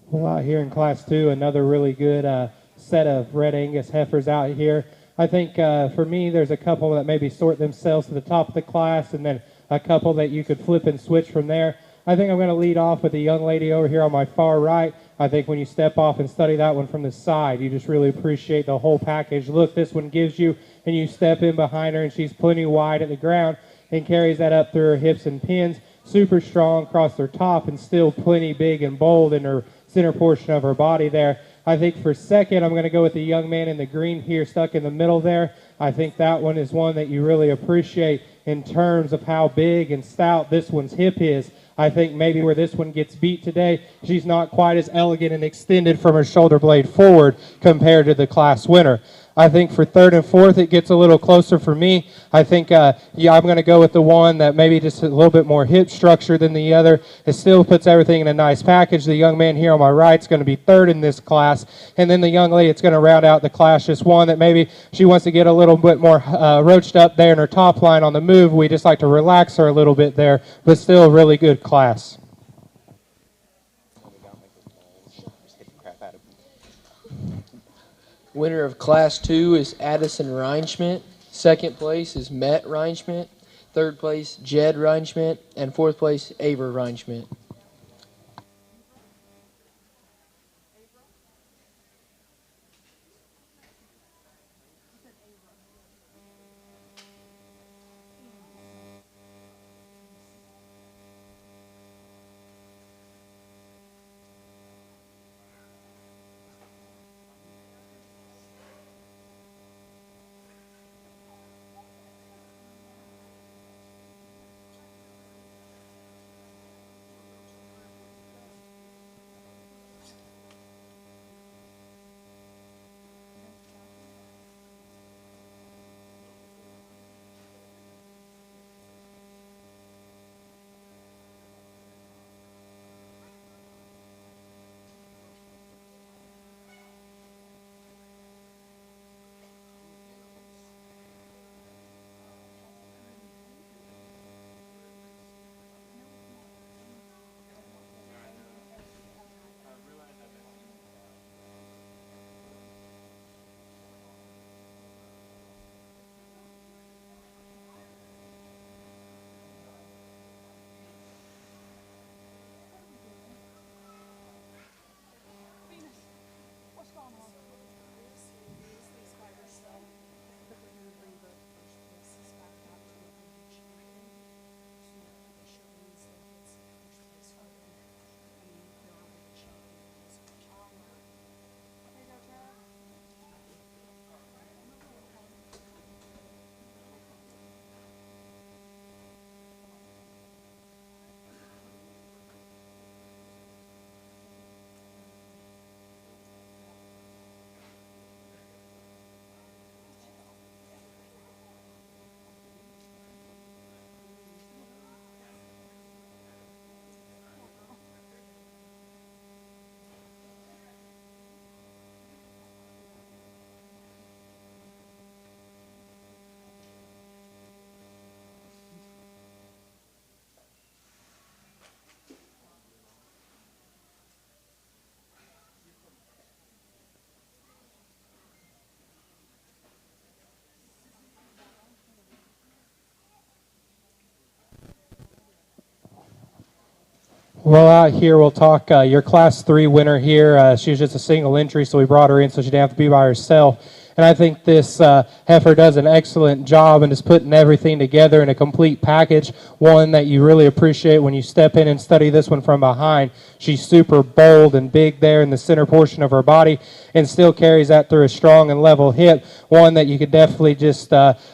Well, out here in Class 2, another really good set of red Angus heifers out here. I think for me, there's a couple that maybe sort themselves to the top of the class, and then a couple that you could flip and switch from there. I think I'm going to lead off with the young lady over here on my far right. I think when you step off and study that one from the side, you just really appreciate the whole package look this one gives you, and you step in behind her, and she's plenty wide at the ground and carries that up through her hips and pins. Super strong across her top and still plenty big and bold in her center portion of her body there. I think for second, I'm going to go with the young man in the green here stuck in the middle there. I think that one is one that you really appreciate in terms of how big and stout this one's hip is. I think maybe where this one gets beat today, she's not quite as elegant and extended from her shoulder blade forward compared to the class winner. I think for third and fourth, it gets a little closer for me. I think, I'm going to go with the one that maybe just a little bit more hip structure than the other. It still puts everything in a nice package. The young man here on my right is going to be third in this class. And then the young lady that's going to round out the class, just one that maybe she wants to get a little bit more roached up there in her top line on the move. We just like to relax her a little bit there, but still a really good class. Winner of Class 2 is Addison Reinschmidt. Second place is Matt Reinschmidt. Third place, Jed Reinschmidt. And fourth place, Aver Reinschmidt. Well, out here we'll talk your Class 3 winner here. She was just a single entry, so we brought her in so she didn't have to be by herself. And I think this heifer does an excellent job in just putting everything together in a complete package, one that you really appreciate when you step in and study this one from behind. She's super bold and big there in the center portion of her body and still carries that through a strong and level hip, one that you could definitely just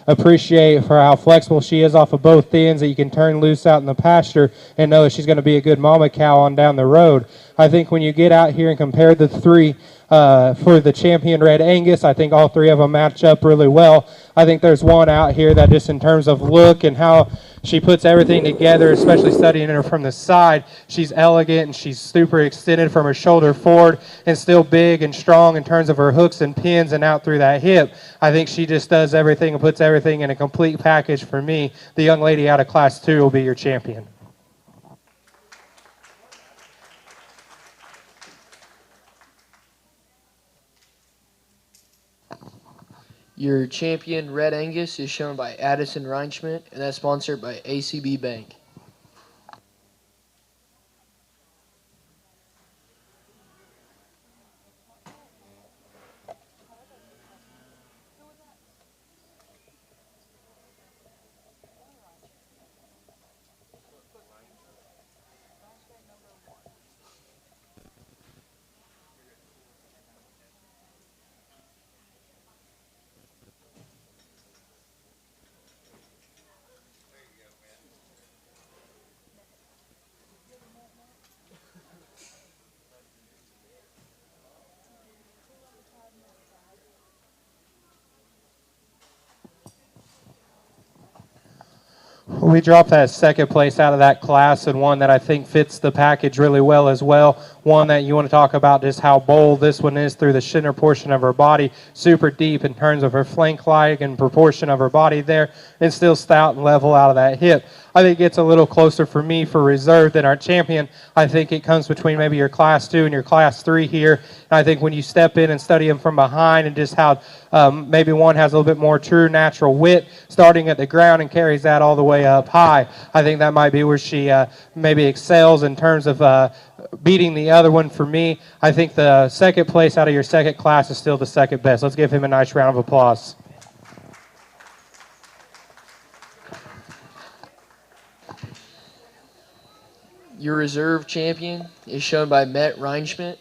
appreciate for how flexible she is off of both ends, that you can turn loose out in the pasture and know that she's going to be a good mama cow on down the road. I think when you get out here and compare the three for the champion Red Angus, I think all three of them match up really well. I think there's one out here that just in terms of look and how she puts everything together, especially studying her from the side, she's elegant and she's super extended from her shoulder forward and still big and strong in terms of her hooks and pins and out through that hip. I think she just does everything and puts everything in a complete package for me. The young lady out of Class 2 will be your champion. Your champion Red Angus is shown by Addison Reinschmidt, and that's sponsored by ACB Bank. We dropped that second place out of that class, and one that I think fits the package really well as well. One that you want to talk about just how bold this one is through the center portion of her body, super deep in terms of her flank leg and proportion of her body there, and still stout and level out of that hip. I think it's a little closer for me for reserve than our champion. I think it comes between maybe your Class 2 and your Class 3 here. And I think when you step in and study them from behind and just how maybe one has a little bit more true natural wit starting at the ground and carries that all the way up high, I think that might be where she maybe excels in terms of beating the other one for me. I think the second place out of your second class is still the second best. Let's give him a nice round of applause. Your reserve champion is shown by Matt Reinschmidt.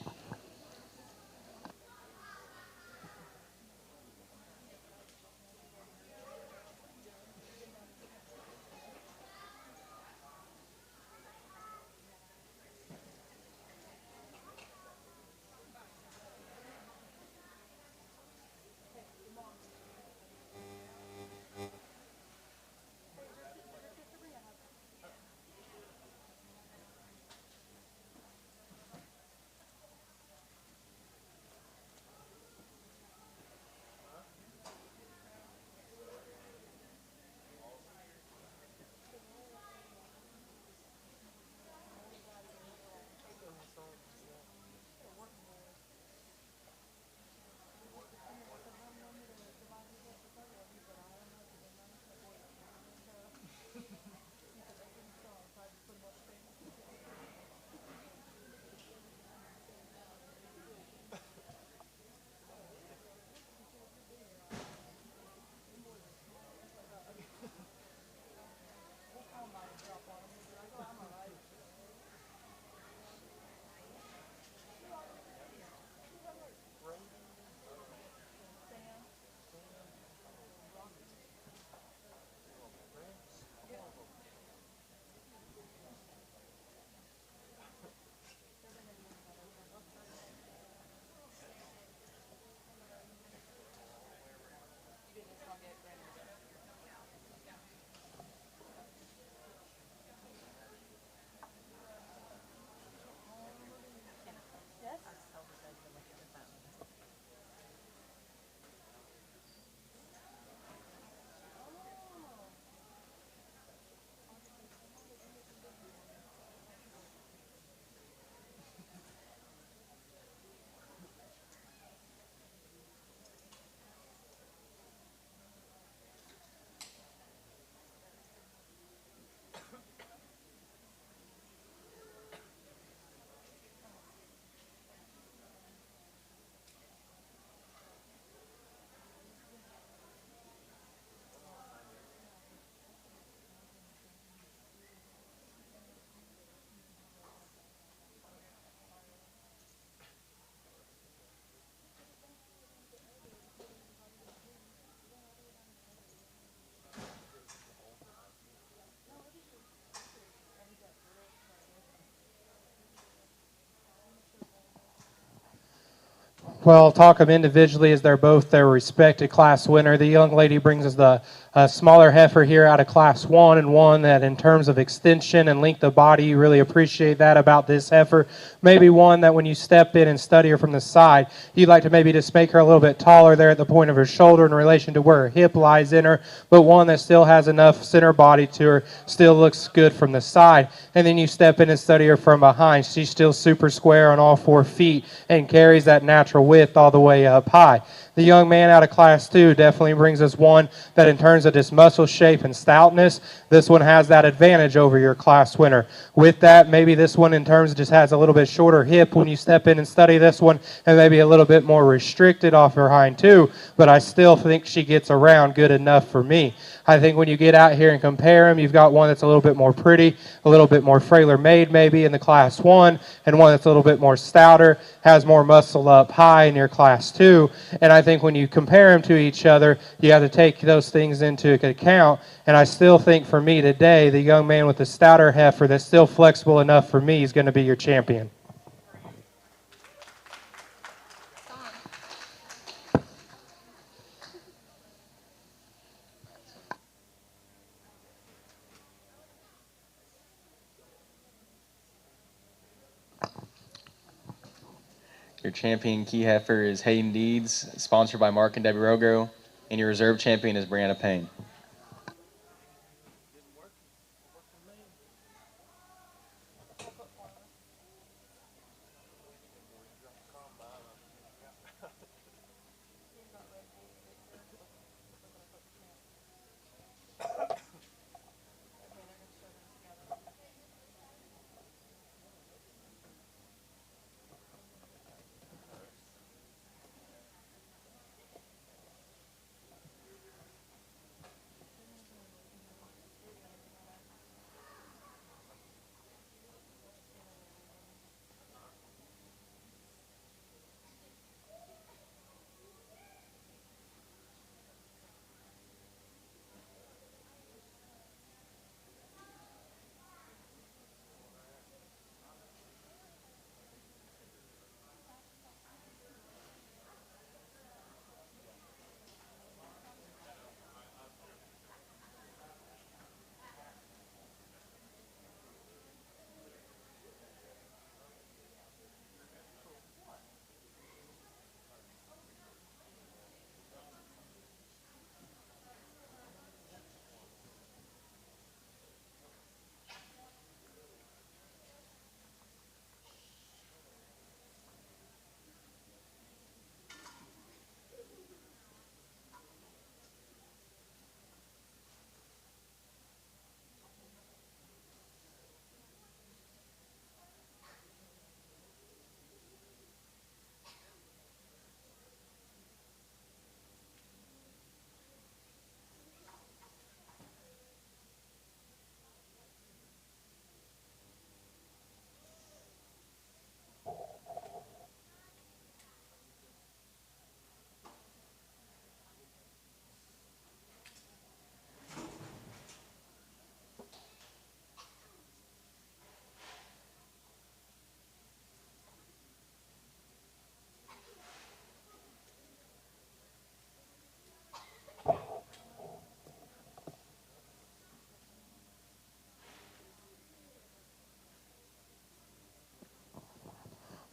Well, talk them individually as they're both their respected class winner. The young lady brings us the smaller heifer here out of class 1, and one that in terms of extension and length of body, you really appreciate that about this heifer. Maybe one that when you step in and study her from the side, you'd like to maybe just make her a little bit taller there at the point of her shoulder in relation to where her hip lies in her, but one that still has enough center body to her, still looks good from the side. And then you step in and study her from behind. She's still super square on all 4 feet and carries that natural width all the way up high. The young man out of class 2 definitely brings us one that in terms of just muscle shape and stoutness, this one has that advantage over your class winner. With that, maybe this one in terms of just has a little bit shorter hip when you step in and study this one, and maybe a little bit more restricted off her hind too, but I still think she gets around good enough for me. I think when you get out here and compare them, you've got one that's a little bit more pretty, a little bit more frailer made maybe in the class 1, and one that's a little bit more stouter, has more muscle up high in your class 2. And I think when you compare them to each other, you have to take those things into account. And I still think for me today, the young man with the stouter heifer that's still flexible enough for me is going to be your champion. Your champion key heifer is Hayden Deeds, sponsored by Mark and Debbie Rogo, and your reserve champion is Brianna Payne.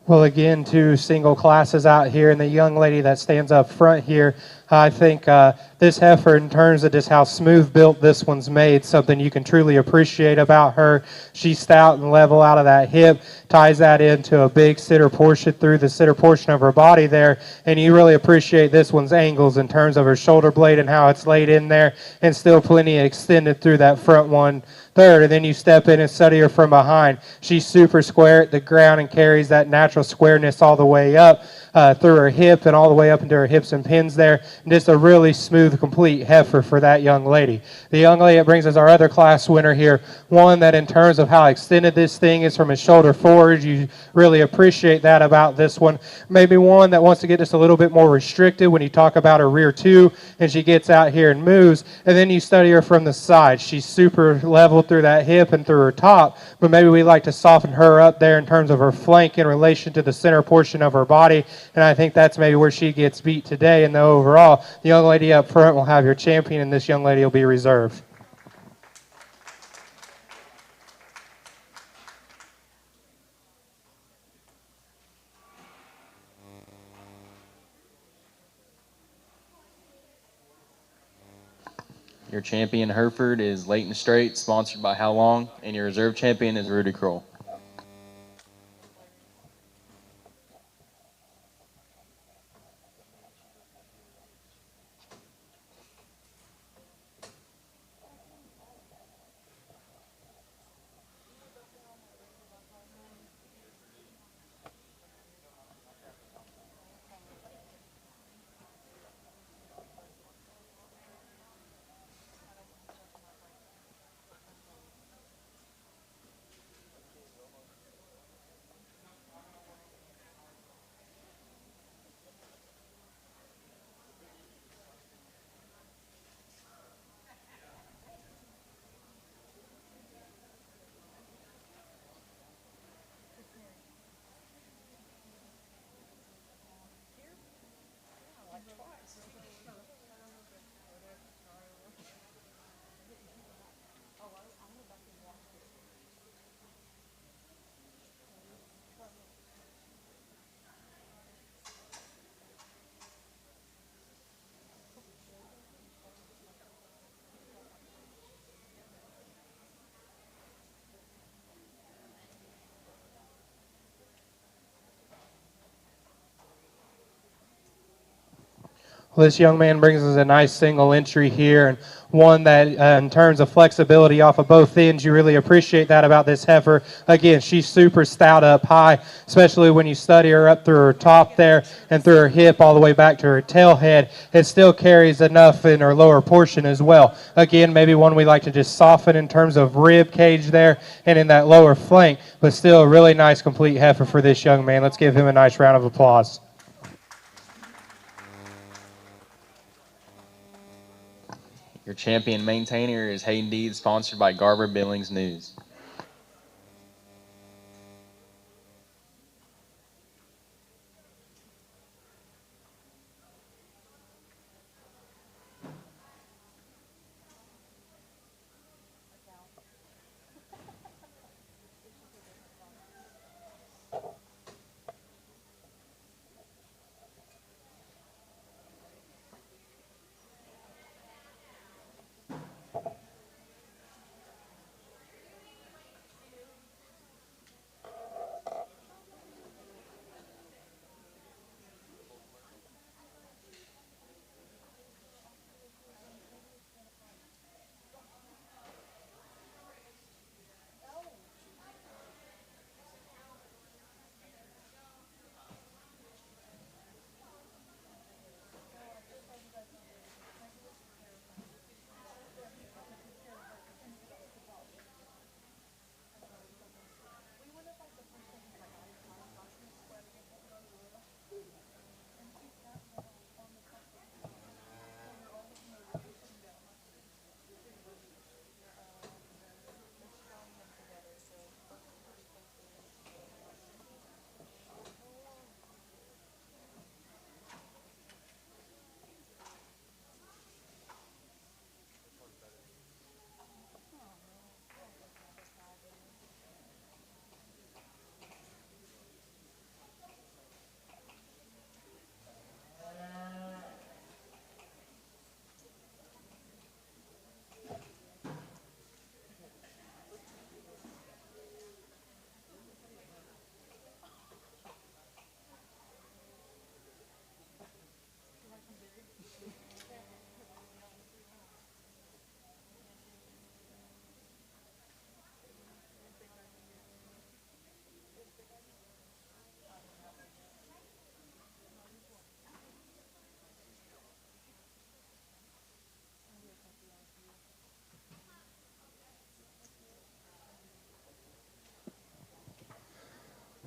Well, again, 2 single classes out here, and the young lady that stands up front here, I think this heifer, in terms of just how smooth built this one's made, something you can truly appreciate about her. She's stout and level out of that hip, ties that into a big center portion through the center portion of her body there, and you really appreciate this one's angles in terms of her shoulder blade and how it's laid in there, and still plenty extended through that front 1/3, and then you step in and study her from behind. She's super square at the ground and carries that natural squareness all the way up through her hip and all the way up into her hips and pins there. And just a really smooth, complete heifer for that young lady. The young lady that brings us our other class winner here, one that in terms of how extended this thing is from his shoulder forward, you really appreciate that about this one. Maybe one that wants to get just a little bit more restricted when you talk about her rear 2 and she gets out here and moves, and then you study her from the side. She's super level through that hip and through her top, but maybe we like to soften her up there in terms of her flank in relation to the center portion of her body and I think that's maybe where she gets beat today in the overall. The young lady up front will have your champion, and this young lady will be reserved. Your champion Hereford is Leighton Strait, sponsored by How Long, and your reserve champion is Rudy Kroll. Well, this young man brings us a nice single entry here, and one that in terms of flexibility off of both ends, you really appreciate that about this heifer. Again, she's super stout up high, especially when you study her up through her top there and through her hip all the way back to her tail head. It still carries enough in her lower portion as well. Again, maybe one we like to just soften in terms of rib cage there and in that lower flank, but still a really nice complete heifer for this young man. Let's give him a nice round of applause. Your champion maintainer is Hayden Deeds, sponsored by Garber Billings News.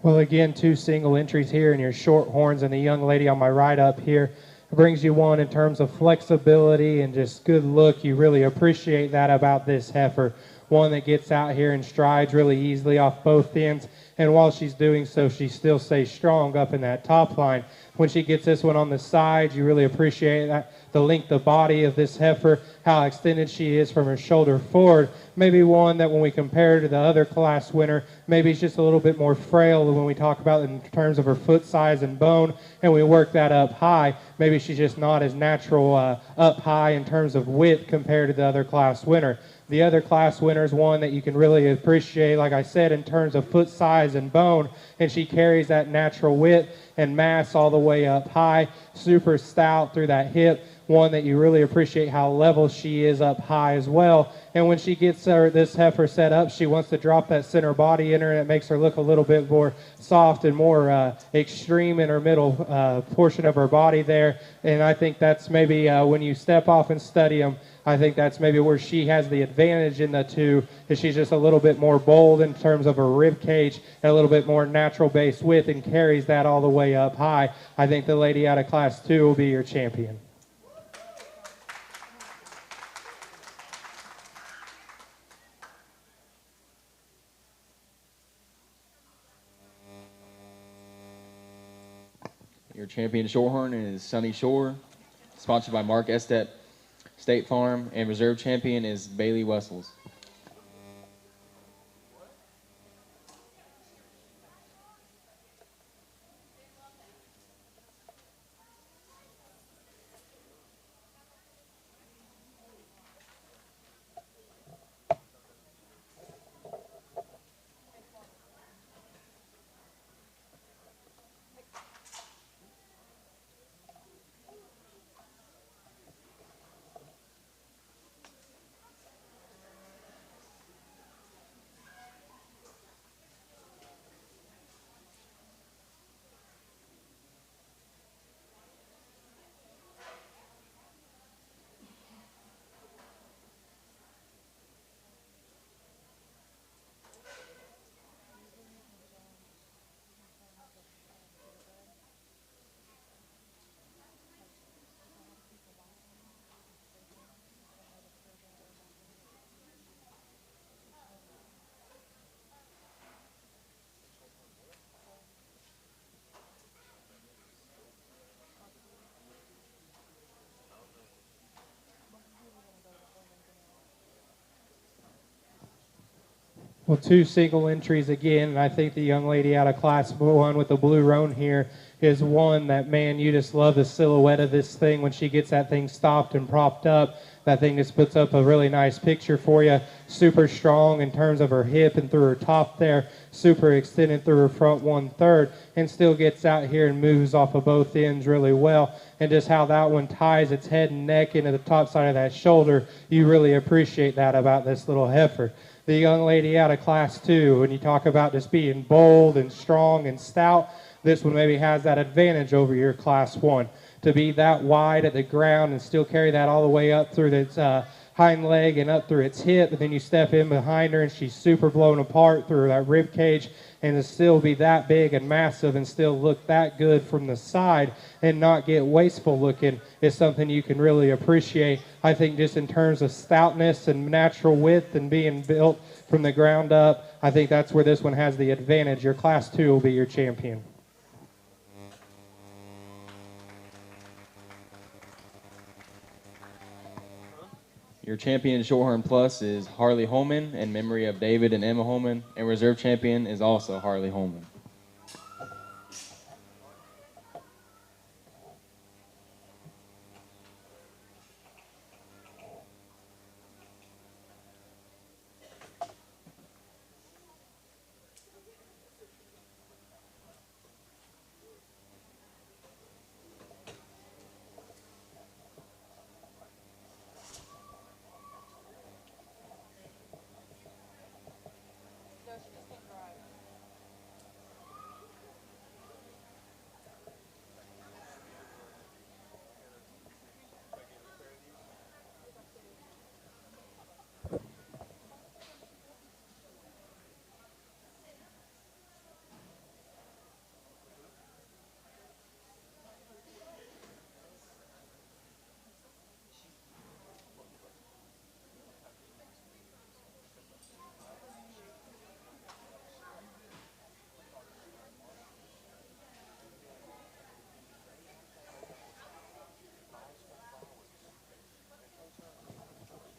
Well, again, two single entries here in your short horns, and the young lady on my right up here brings you one in terms of flexibility and just good look. You really appreciate that about this heifer. one that gets out here and strides really easily off both ends. And while she's doing so, she still stays strong up in that top line. When she gets this one on the side, you really appreciate that, the length of body of this heifer, how extended she is from her shoulder forward. Maybe one that when we compare her to the other class winner, maybe it's just a little bit more frail when we talk about in terms of her foot size and bone, and we work that up high. Maybe she's just not as natural up high in terms of width compared to the other class winner. The other class winner is one that you can really appreciate, like I said, in terms of foot size and bone, and she carries that natural width and mass all the way up high, super stout through that hip, one that you really appreciate how level she is up high as well. And when she gets this heifer set up, she wants to drop that center body in her, and it makes her look a little bit more soft and more extreme in her middle portion of her body there. And I think that's maybe when you step off and study them, I think that's maybe where she has the advantage in the two, is she's just a little bit more bold in terms of her rib cage and a little bit more natural base width and carries that all the way up high. I think the lady out of Class 2 will be your champion. Your champion Shorthorn is Sunny Shore, sponsored by Mark Estep State Farm, and reserve champion is Bailey Wessels. Well, two single entries again, and I think the young lady out of Class 1 with the blue roan here is one that, man, you just love the silhouette of this thing when she gets that thing stopped and propped up. That thing just puts up a really nice picture for you. Super strong in terms of her hip and through her top there. Super extended through her front 1/3, and still gets out here and moves off of both ends really well. And just how that one ties its head and neck into the top side of that shoulder, you really appreciate that about this little heifer. The young lady out of Class 2, when you talk about just being bold and strong and stout, this one maybe has that advantage over your Class 1. To be that wide at the ground and still carry that all the way up through its hind leg and up through its hip, and then you step in behind her and she's super blown apart through that rib cage, and to still be that big and massive and still look that good from the side and not get wasteful looking is something you can really appreciate. I think just in terms of stoutness and natural width and being built from the ground up, I think that's where this one has the advantage. Your Class 2 will be your champion. Your champion Shorthorn Plus is Harley Holman in memory of David and Emma Holman, and reserve champion is also Harley Holman.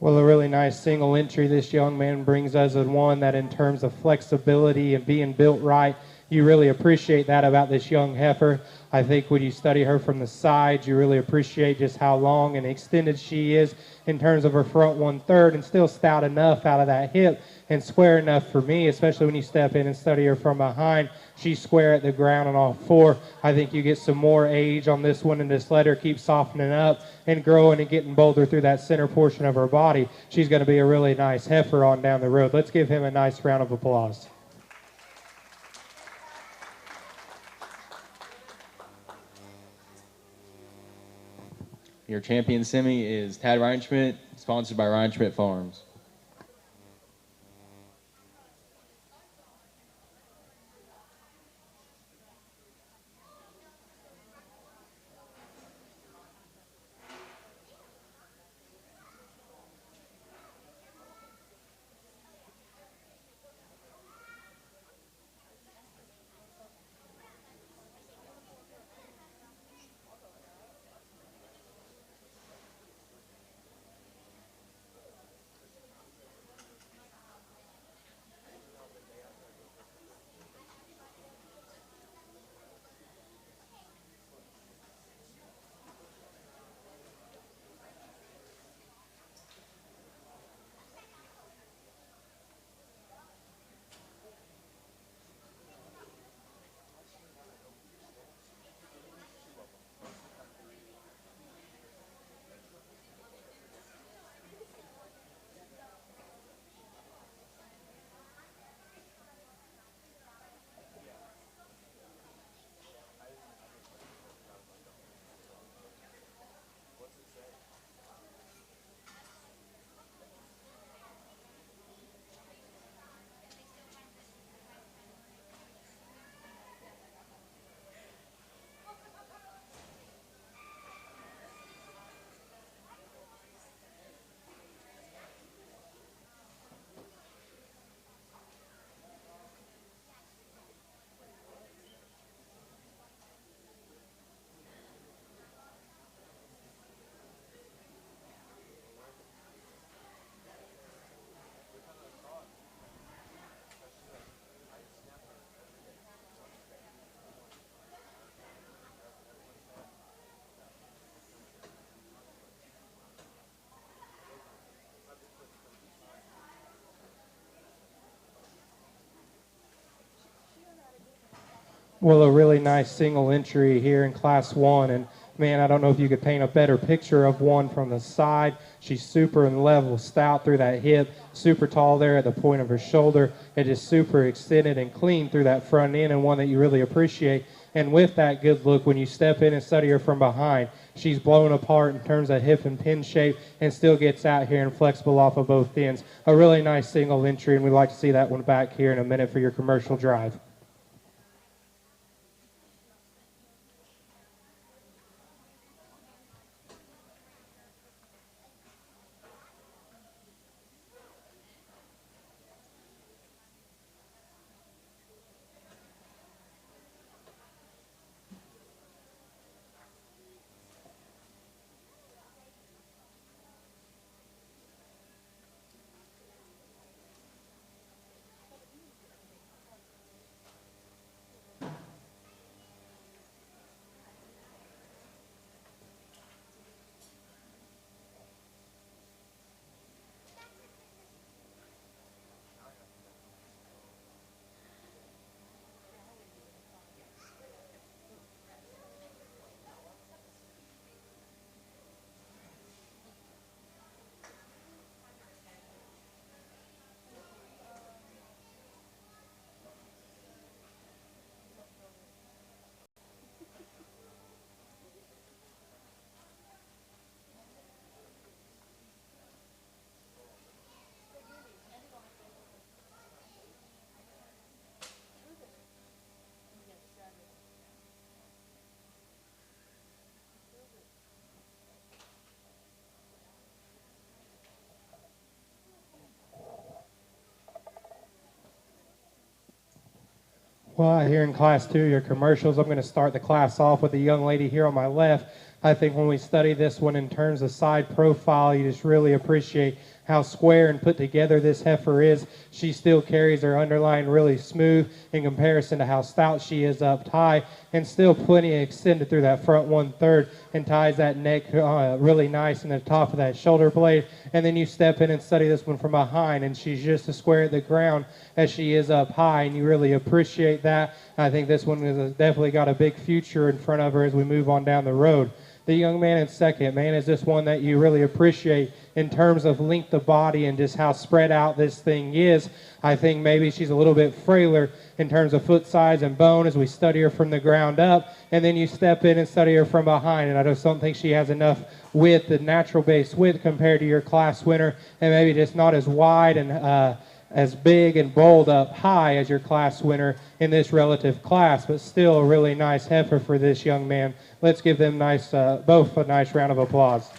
Well, a really nice single entry this young man brings us, and one that in terms of flexibility and being built right, you really appreciate that about this young heifer. I think when you study her from the sides, you really appreciate just how long and extended she is in terms of her front 1/3, and still stout enough out of that hip and square enough for me, especially when you step in and study her from behind. She's square at the ground on all four. I think you get some more age on this one and just let her keep softening up and growing and getting bolder through that center portion of her body. She's going to be a really nice heifer on down the road. Let's give him a nice round of applause. Your champion semi is Tad Reinschmidt, sponsored by Reinschmidt Farms. Well, a really nice single entry here in Class 1. And, man, I don't know if you could paint a better picture of one from the side. She's super and level, stout through that hip, super tall there at the point of her shoulder, and just super extended and clean through that front end, and one that you really appreciate. And with that good look, when you step in and study her from behind, she's blown apart in terms of hip and pin shape and still gets out here and flexible off of both ends. A really nice single entry, and we'd like to see that one back here in a minute for your commercial drive. Well, here in Class 2, your commercials, I'm going to start the class off with a young lady here on my left, I think when we study this one in terms of side profile, you just really appreciate how square and put together this heifer is. She still carries her underline really smooth in comparison to how stout she is up high, and still plenty extended through that front 1/3 and ties that neck really nice in the top of that shoulder blade. And then you step in and study this one from behind, and she's just as square at the ground as she is up high, and you really appreciate that. I think this one has definitely got a big future in front of her as we move on down the road. The young man in second, man, is this one that you really appreciate in terms of length of body and just how spread out this thing is. I think maybe she's a little bit frailer in terms of foot size and bone as we study her from the ground up, and then you step in and study her from behind, and I just don't think she has enough width, the natural base width compared to your class winner, and maybe just not as wide and as big and bold up high as your class winner in this relative class, but still a really nice heifer for this young man. Let's give them both a nice round of applause.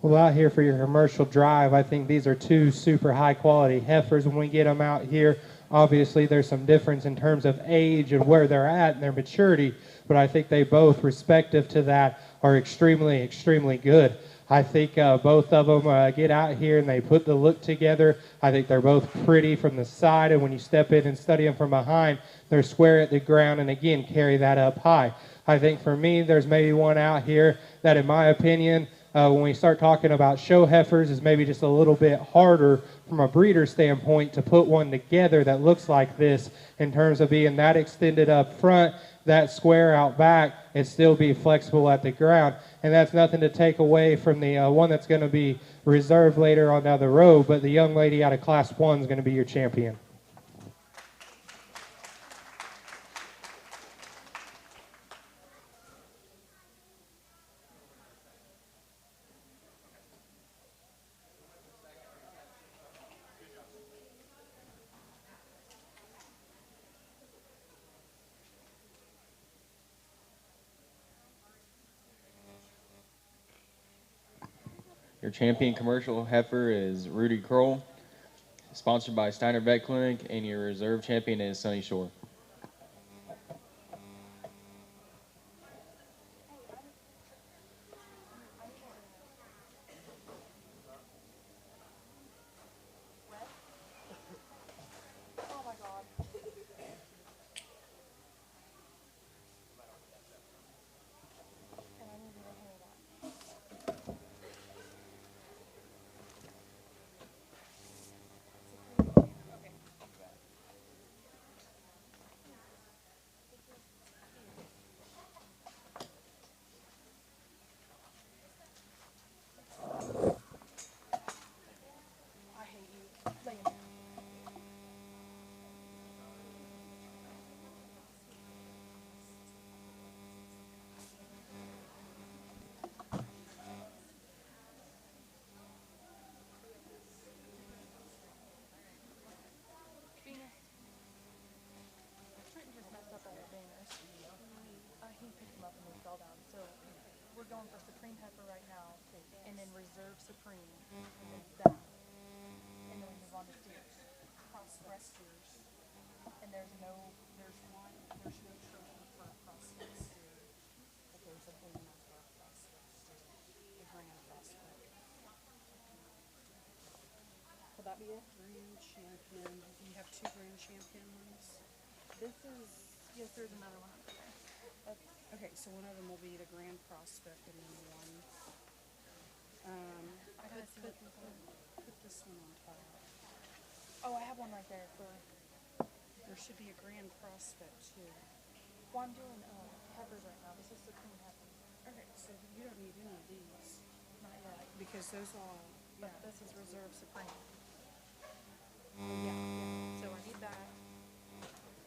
Well, out here for your commercial drive, I think these are two super high quality heifers. When we get them out here, obviously there's some difference in terms of age and where they're at and their maturity, but I think they both, respective to that, are extremely, extremely good. I think both of them get out here and they put the look together. I think they're both pretty from the side, and when you step in and study them from behind, they're square at the ground and again carry that up high. I think for me, there's maybe one out here that, in my opinion, when we start talking about show heifers, is maybe just a little bit harder from a breeder standpoint to put one together that looks like this in terms of being that extended up front, that square out back, and still be flexible at the ground. And that's nothing to take away from the one that's going to be reserved later on down the road, but the young lady out of Class 1 is going to be your champion. Your champion commercial heifer is Rudy Kroll, sponsored by Steiner Vet Clinic, and your reserve champion is Sunny Shore. We're going for Supreme Heifer right now, and then Reserve Supreme, and then that. lot of steers, cross steers, and there's no trophy for a crossbred steer, but there's a winner for a crossbred steer, the grand prospect. Will that be it? Grand champion. You have two grand champion ones. This is yes. There's another one up there. Okay, so one of them will be the grand prospect, and then one. I gotta see what these are. Put this one on top. Oh, I have one right there for. There should be a grand prospect too. Well, I'm doing heifers right now. This is supreme heifers. Okay, so you don't need any of these. Not yet. Because those all. But this is reserve supreme. Oh, yeah. So I need that.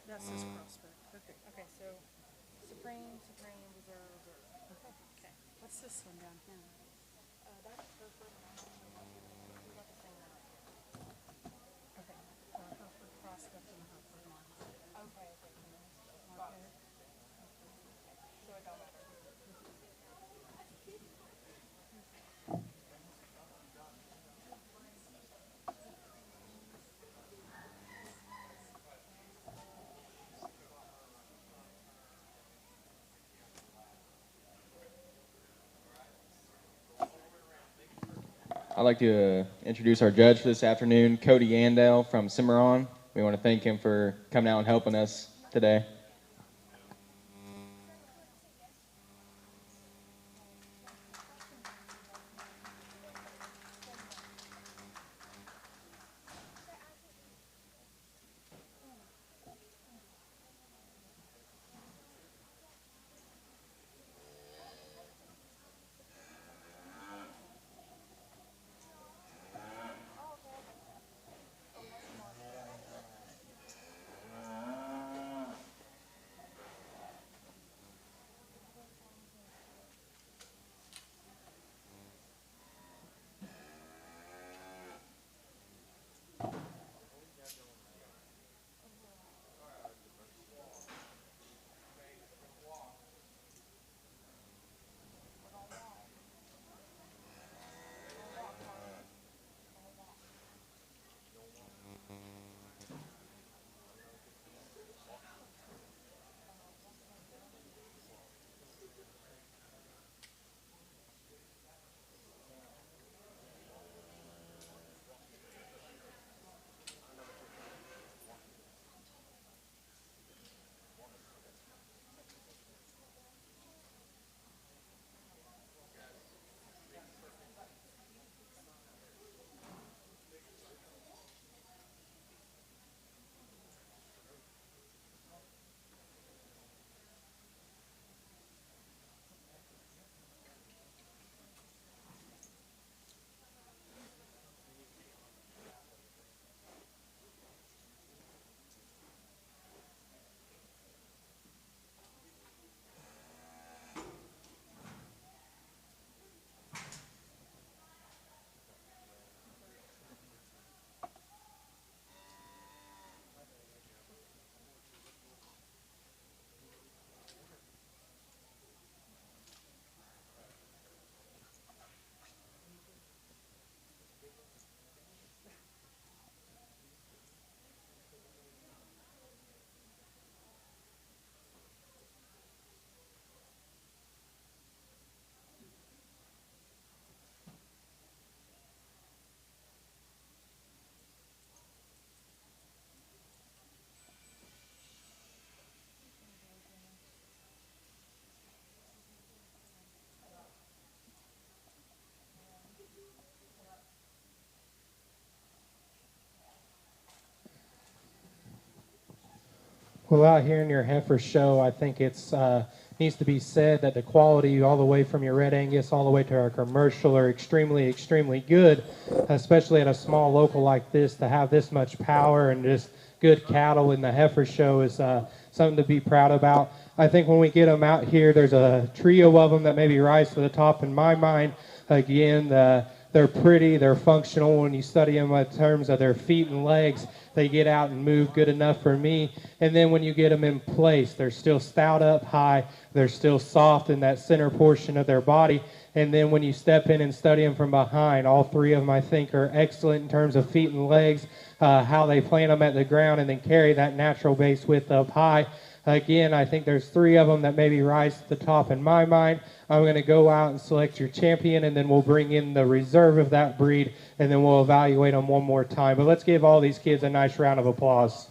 That says prospect. Okay. Okay, so supreme, reserve, reserve. Okay. What's this one down here? That's Hereford. We got the same one right here. Okay. Hereford prospect and Hereford one. Okay. Got it. So it don't matter. I'd like to introduce our judge for this afternoon, Cody Yandell from Cimarron. We want to thank him for coming out and helping us today. Well, out here in your heifer show, I think it's needs to be said that the quality all the way from your Red Angus all the way to our commercial are extremely, extremely good, especially at a small local like this. To have this much power and just good cattle in the heifer show is something to be proud about. I think when we get them out here, there's a trio of them that maybe rise to the top in my mind. Again, the They're pretty, they're functional. When you study them in terms of their feet and legs, they get out and move good enough for me. And then when you get them in place, they're still stout up high, they're still soft in that center portion of their body. And then when you step in and study them from behind, all three of them I think are excellent in terms of feet and legs, how they plant them at the ground and then carry that natural base width up high. Again, I think there's three of them that maybe rise to the top in my mind. I'm going to go out and select your champion, and then we'll bring in the reserve of that breed, and then we'll evaluate them one more time. But let's give all these kids a nice round of applause.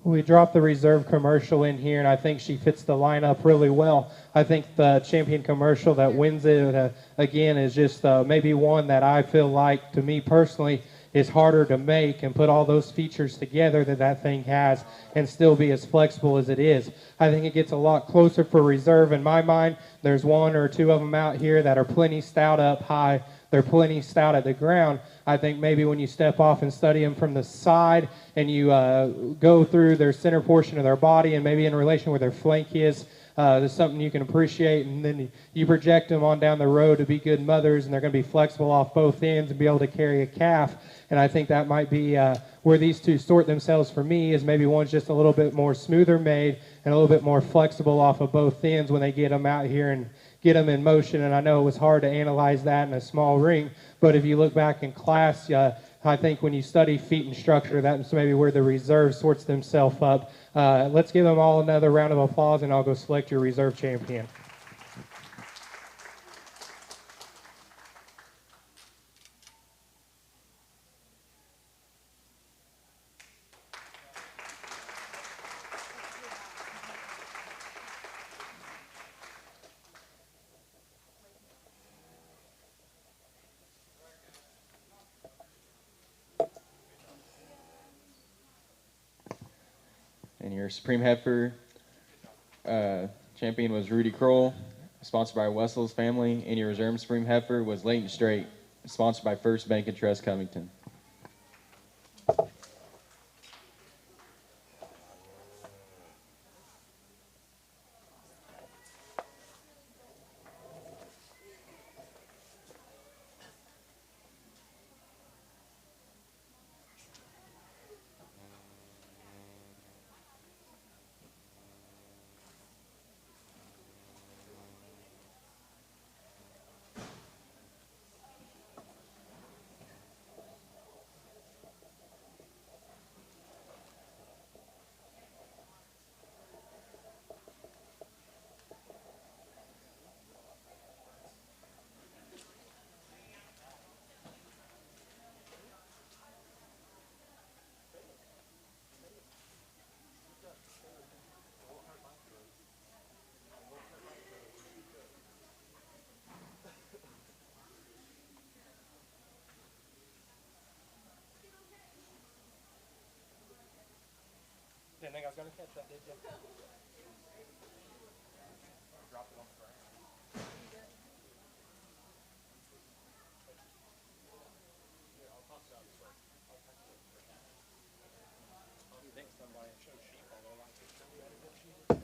We dropped the reserve commercial in here, and I think she fits the lineup really well. I think the champion commercial that wins it, again, is just maybe one that I feel like, to me personally, is harder to make and put all those features together that that thing has and still be as flexible as it is. I think it gets a lot closer for reserve in my mind. There's one or two of them out here that are plenty stout up high. They're plenty stout at the ground. I think maybe when you step off and study them from the side and you go through their center portion of their body and maybe in relation where their flank is, there's something you can appreciate, and then you project them on down the road to be good mothers, and they're going to be flexible off both ends and be able to carry a calf. And I think that might be where these two sort themselves for me, is maybe one's just a little bit more smoother made and a little bit more flexible off of both ends when they get them out here and get them in motion. And I know it was hard to analyze that in a small ring, but if you look back in class, I think when you study feet and structure, that's maybe where the reserve sorts themselves up. Let's give them all another round of applause, and I'll go select your reserve champion. And your Supreme Heifer champion was Rudy Kroll, sponsored by Wessel's family. And your reserve Supreme Heifer was Leighton Strait, sponsored by First Bank and Trust Covington. Didn't think I was going to catch that, did you? Dropped it on the ground. You think somebody show sheep, although like it's really good sheep.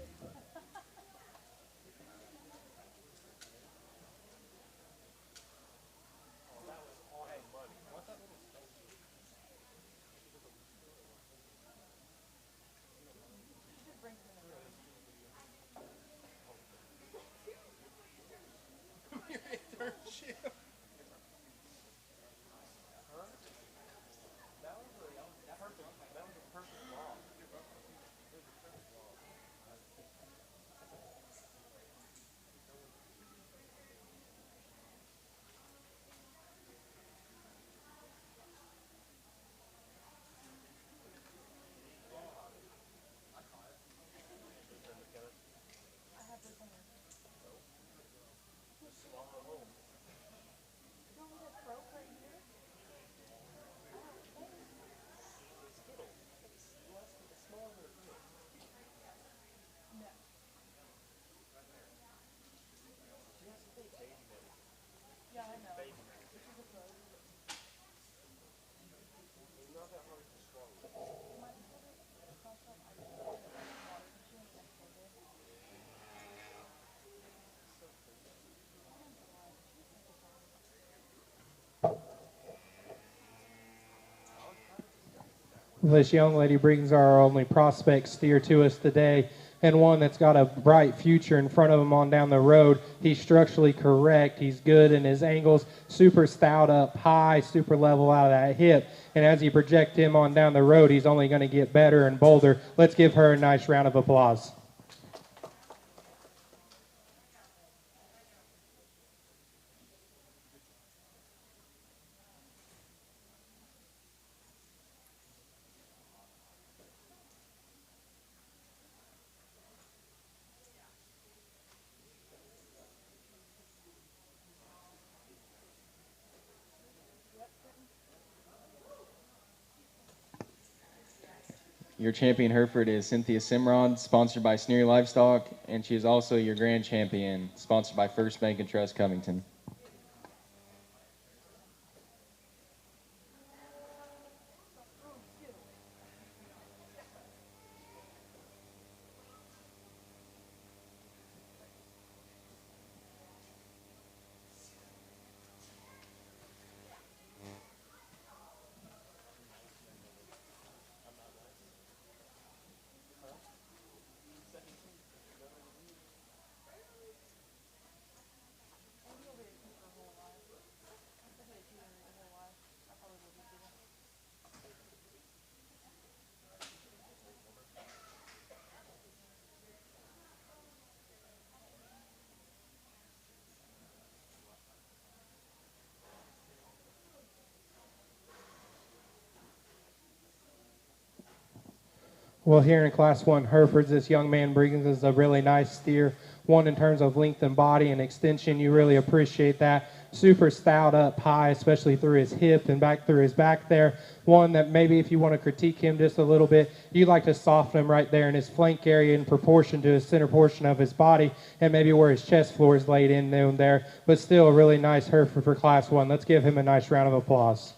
This young lady brings our only prospect steer to us today, and one that's got a bright future in front of him on down the road. He's structurally correct. He's good in his angles, super stout up high, super level out of that hip. And as you project him on down the road, he's only going to get better and bolder. Let's give her a nice round of applause. Your champion Hereford is Cynthia Simrod, sponsored by Sneery Livestock, and she is also your grand champion, sponsored by First Bank and Trust Covington. Well, here in Class 1 Herefords, this young man brings us a really nice steer. One in terms of length and body and extension, you really appreciate that. Super stout up high, especially through his hip and back through his back there. One that maybe if you want to critique him just a little bit, you like to soften him right there in his flank area in proportion to his center portion of his body and maybe where his chest floor is laid in there. But still a really nice Hereford for Class 1. Let's give him a nice round of applause.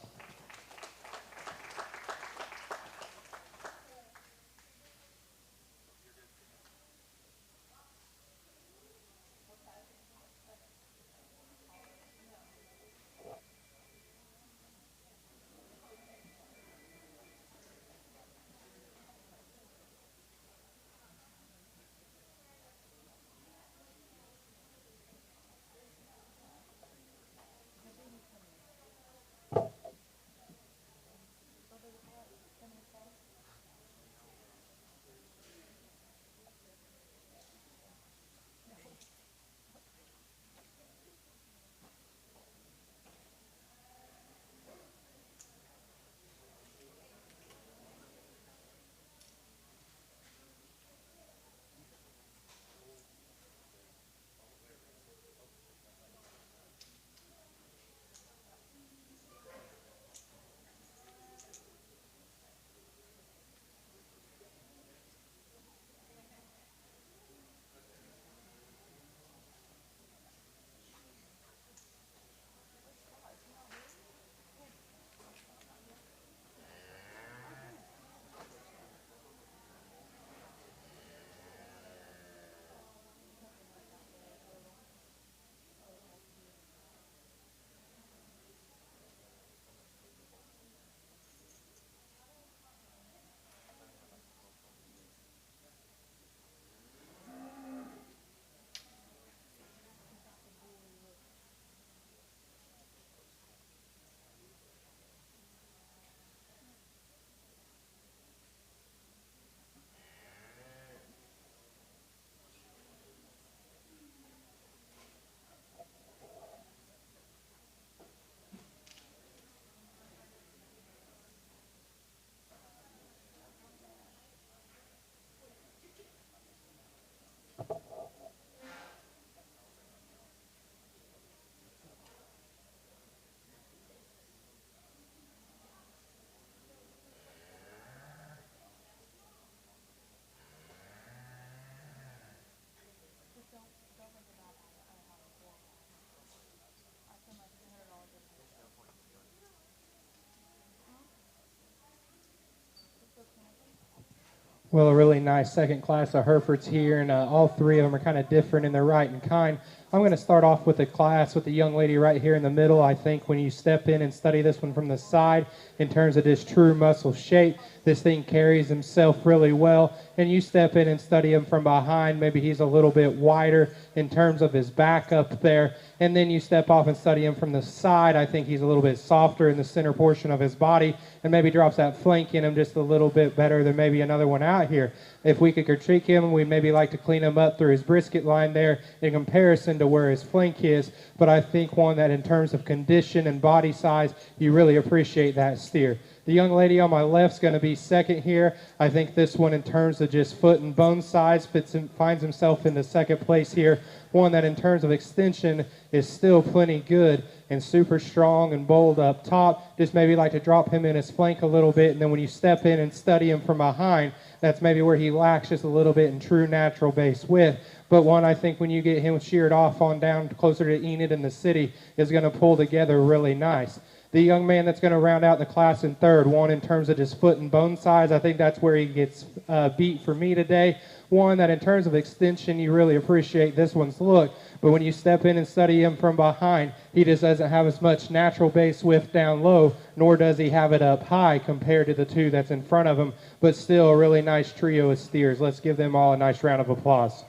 Well, a really nice second class of Herefords here, and all three of them are kind of different in their right and kind. I'm going to start off with the class with the young lady right here in the middle. I think when you step in and study this one from the side, in terms of this true muscle shape, this thing carries himself really well. And you step in and study him from behind, maybe he's a little bit wider in terms of his back up there. And then you step off and study him from the side. I think he's a little bit softer in the center portion of his body and maybe drops that flank in him just a little bit better than maybe another one out here. If we could critique him, we'd maybe like to clean him up through his brisket line there in comparison to where his flank is. But I think one that in terms of condition and body size, you really appreciate that steer. The young lady on my left is going to be second here. I think this one in terms of just foot and bone size finds himself in the second place here. One that in terms of extension is still plenty good and super strong and bold up top. Just maybe like to drop him in his flank a little bit, and then when you step in and study him from behind, that's maybe where he lacks just a little bit in true natural base width. But one, I think when you get him sheared off on down closer to Enid in the city, is going to pull together really nice. The young man that's going to round out the class in third, one in terms of his foot and bone size, I think that's where he gets beat for me today. One that in terms of extension, you really appreciate this one's look. But when you step in and study him from behind, he just doesn't have as much natural base width down low, nor does he have it up high compared to the two that's in front of him. But still a really nice trio of steers. Let's give them all a nice round of applause.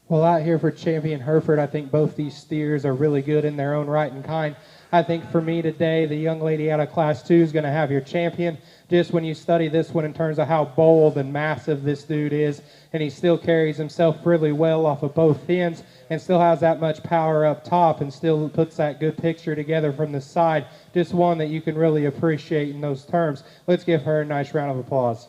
Well, out here for champion Hereford, I think both these steers are really good in their own right and kind. I think for me today, the young lady out of Class 2 is going to have your champion. Just when you study this one in terms of how bold and massive this dude is, and he still carries himself really well off of both ends and still has that much power up top and still puts that good picture together from the side. Just one that you can really appreciate in those terms. Let's give her a nice round of applause.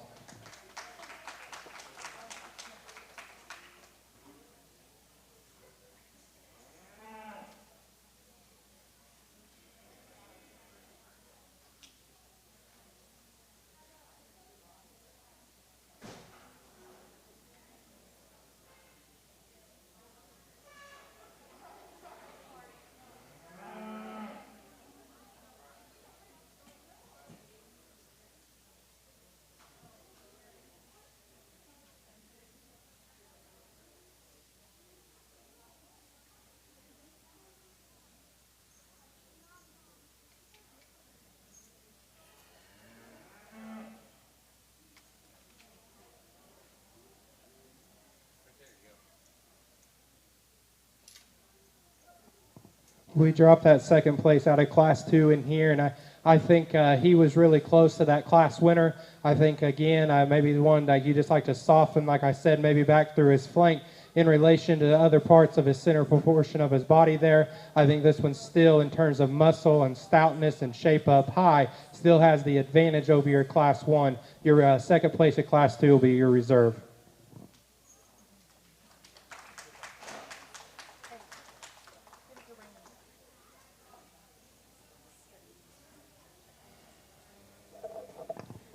We dropped that second place out of Class 2 in here, and I think he was really close to that class winner. I think, again, maybe the one that you just like to soften, like I said, maybe back through his flank in relation to the other parts of his center proportion of his body there. I think this one still, in terms of muscle and stoutness and shape up high, still has the advantage over your Class 1. Your second place at Class 2 will be your reserve.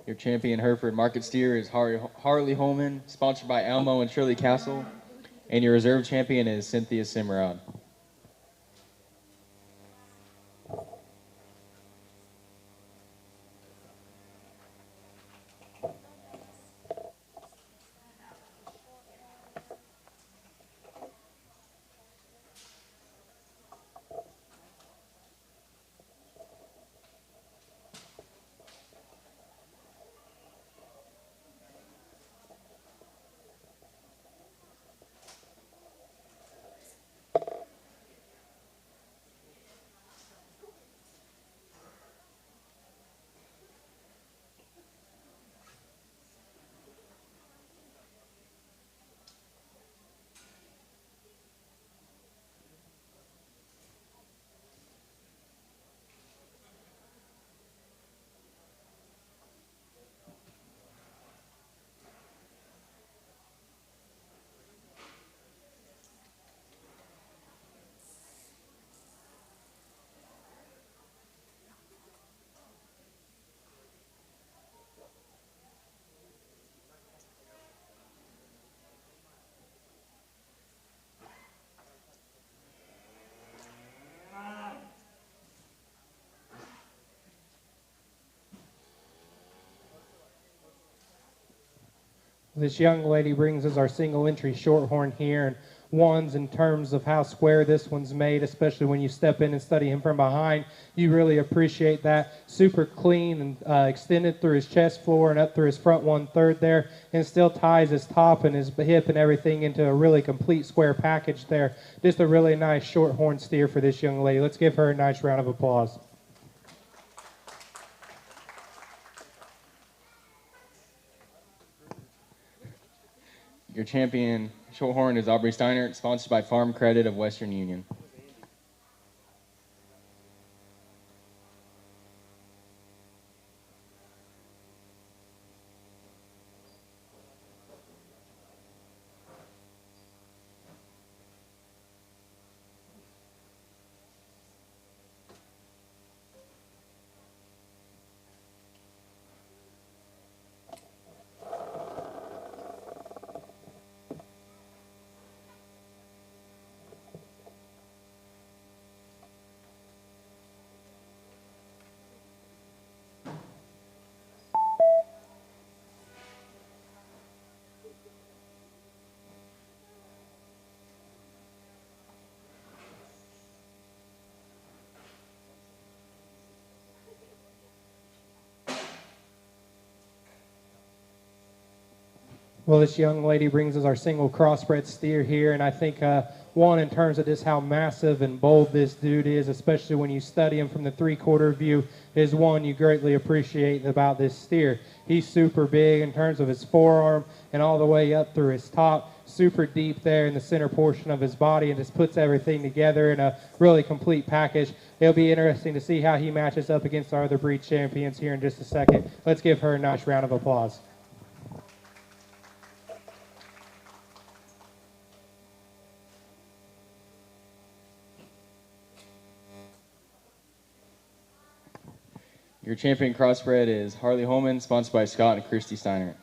Your champion Hereford Market Steer is Harley Holman, sponsored by Elmo and Shirley Castle. And your reserve champion is Cynthia Simrod. This young lady brings us our single entry shorthorn here, and ones in terms of how square this one's made, especially when you step in and study him from behind. You really appreciate that. Super clean and extended through his chest floor and up through his front 1/3 there, and still ties his top and his hip and everything into a really complete square package there. Just a really nice shorthorn steer for this young lady. Let's give her a nice round of applause. Your champion shorthorn is Aubrey Steiner, sponsored by Farm Credit of Western Union. Well, this young lady brings us our single crossbred steer here, and I think one, in terms of just how massive and bold this dude is, especially when you study him from the 3/4 view, is one you greatly appreciate about this steer. He's super big in terms of his forearm and all the way up through his top, super deep there in the center portion of his body, and just puts everything together in a really complete package. It'll be interesting to see how he matches up against our other breed champions here in just a second. Let's give her a nice round of applause. Your champion crossbred is Harley Holman, sponsored by Scott and Christy Steiner.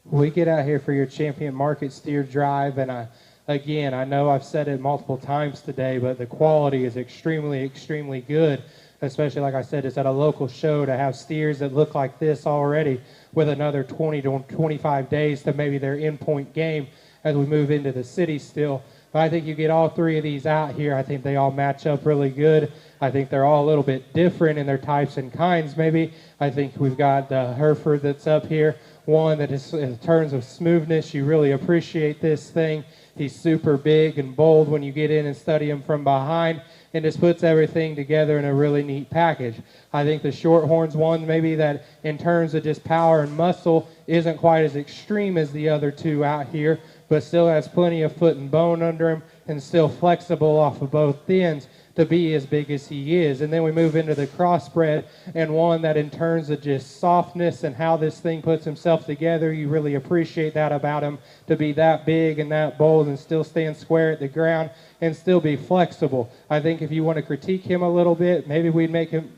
We get out here for your champion market steer drive, and I know I've said it multiple times today, but the quality is extremely, extremely good. Especially, like I said, it's at a local show to have steers that look like this already with another 20 to 25 days to maybe their endpoint game as we move into the city still. But I think you get all three of these out here. I think they all match up really good. I think they're all a little bit different in their types and kinds maybe. I think we've got the Hereford that's up here. One that is, in terms of smoothness, you really appreciate this thing. He's super big and bold when you get in and study him from behind, and just puts everything together in a really neat package. I think the Shorthorns one, maybe that in terms of just power and muscle, isn't quite as extreme as the other two out here, but still has plenty of foot and bone under him and still flexible off of both ends to be as big as he is. And then we move into the crossbred, and one that in terms of just softness and how this thing puts himself together, you really appreciate that about him, to be that big and that bold and still stand square at the ground and still be flexible. I think if you want to critique him a little bit, maybe we'd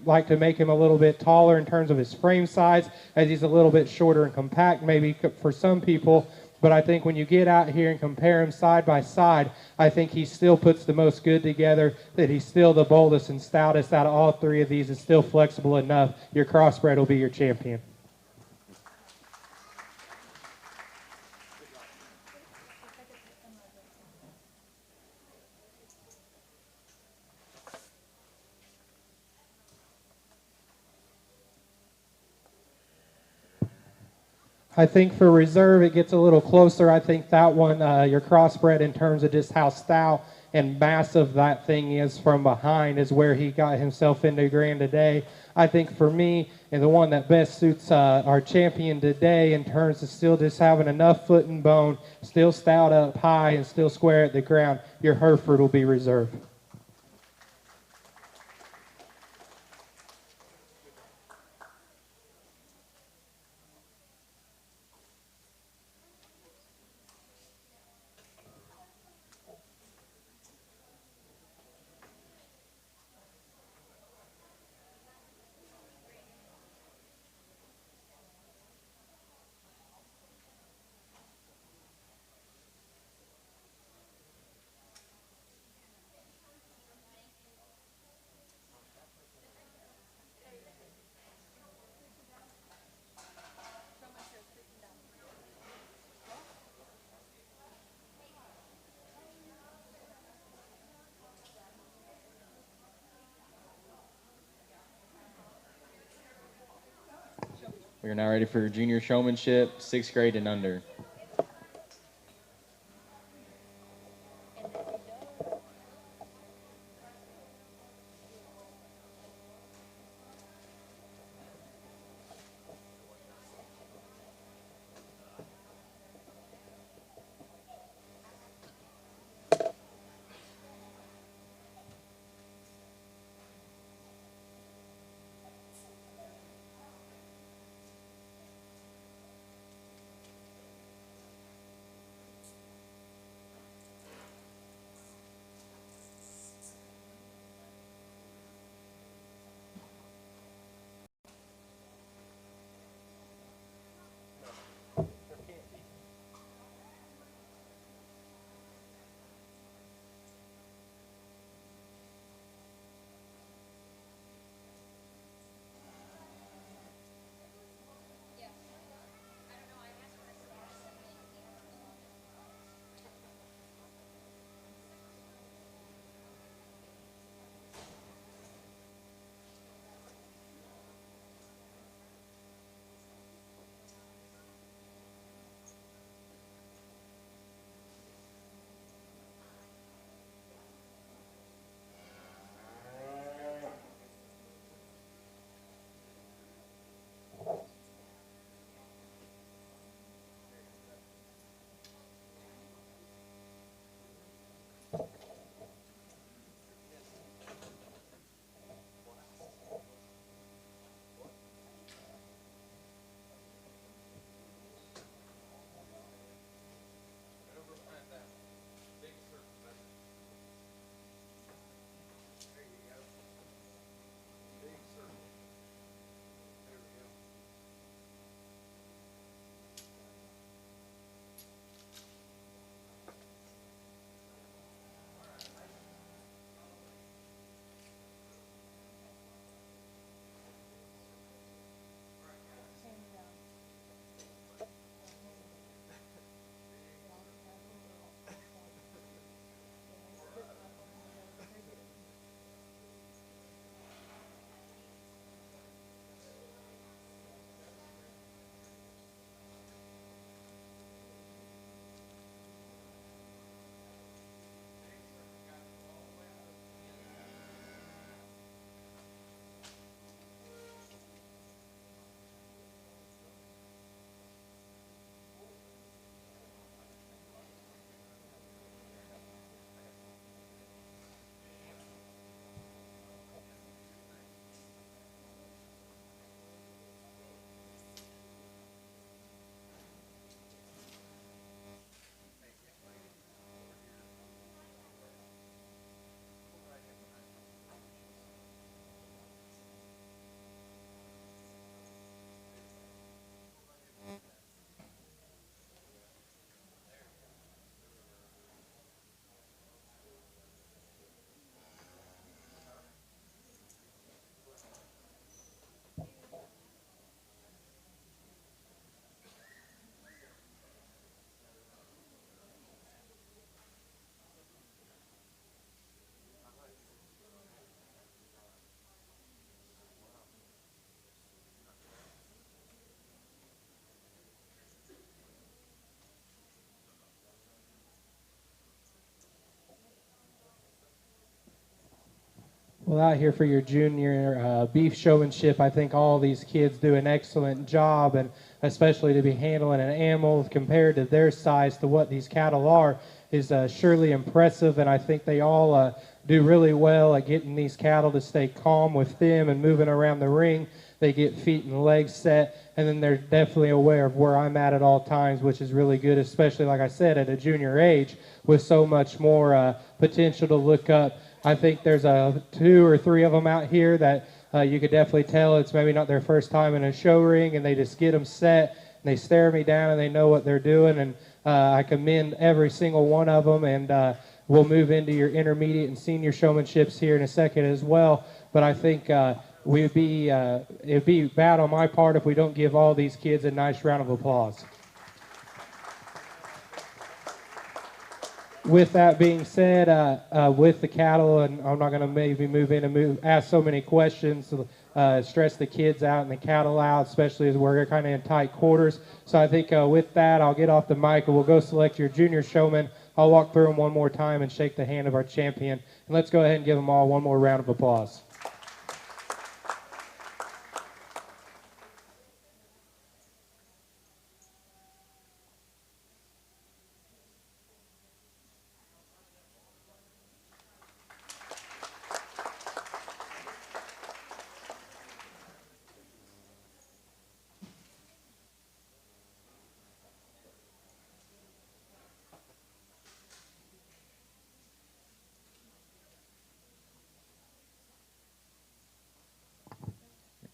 like to make him a little bit taller in terms of his frame size, as he's a little bit shorter and compact maybe for some people. But I think when you get out here and compare him side by side, I think he still puts the most good together, that he's still the boldest and stoutest out of all three of these, is still flexible enough. Your crossbred will be your champion. I think for reserve, it gets a little closer. I think that one, your crossbred, in terms of just how stout and massive that thing is from behind, is where he got himself into grand today. I think for me, and the one that best suits our champion today in terms of still just having enough foot and bone, still stout up high and still square at the ground, your Hereford will be reserve. We are now ready for junior showmanship, 6th grade and under. Well, out here for your junior beef showmanship, I think all these kids do an excellent job, and especially to be handling an animal compared to their size to what these cattle are is surely impressive, and I think they all do really well at getting these cattle to stay calm with them and moving around the ring. They get feet and legs set, and then they're definitely aware of where I'm at all times, which is really good, especially, like I said, at a junior age with so much more potential to look up. I think there's 2 or 3 of them out here that you could definitely tell it's maybe not their first time in a show ring, and they just get them set, and they stare me down, and they know what they're doing, and I commend every single one of them, and we'll move into your intermediate and senior showmanships here in a second as well. But I think it'd be bad on my part if we don't give all these kids a nice round of applause. With that being said, with the cattle, and I'm not going to maybe move in and ask so many questions, stress the kids out and the cattle out, especially as we're kind of in tight quarters. So I think with that, I'll get off the mic and we'll go select your junior showman. I'll walk through them one more time and shake the hand of our champion. And let's go ahead and give them all one more round of applause.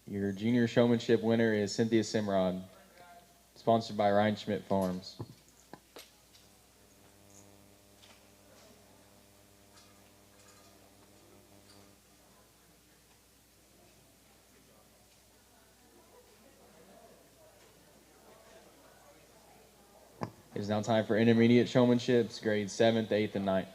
Your junior showmanship winner is Cynthia Simrod, sponsored by Ryan Schmidt Farms. It is now time for intermediate showmanships, grades 7th, 8th, and 9th.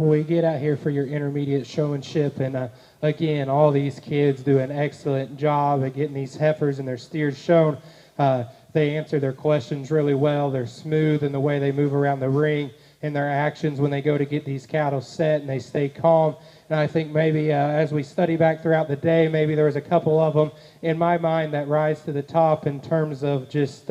We get out here for your intermediate showmanship, and again, all these kids do an excellent job at getting these heifers and their steers shown. They answer their questions really well. They're smooth in the way they move around the ring, in their actions when they go to get these cattle set, and they stay calm. And I think maybe as we study back throughout the day, maybe there was a couple of them in my mind that rise to the top in terms of just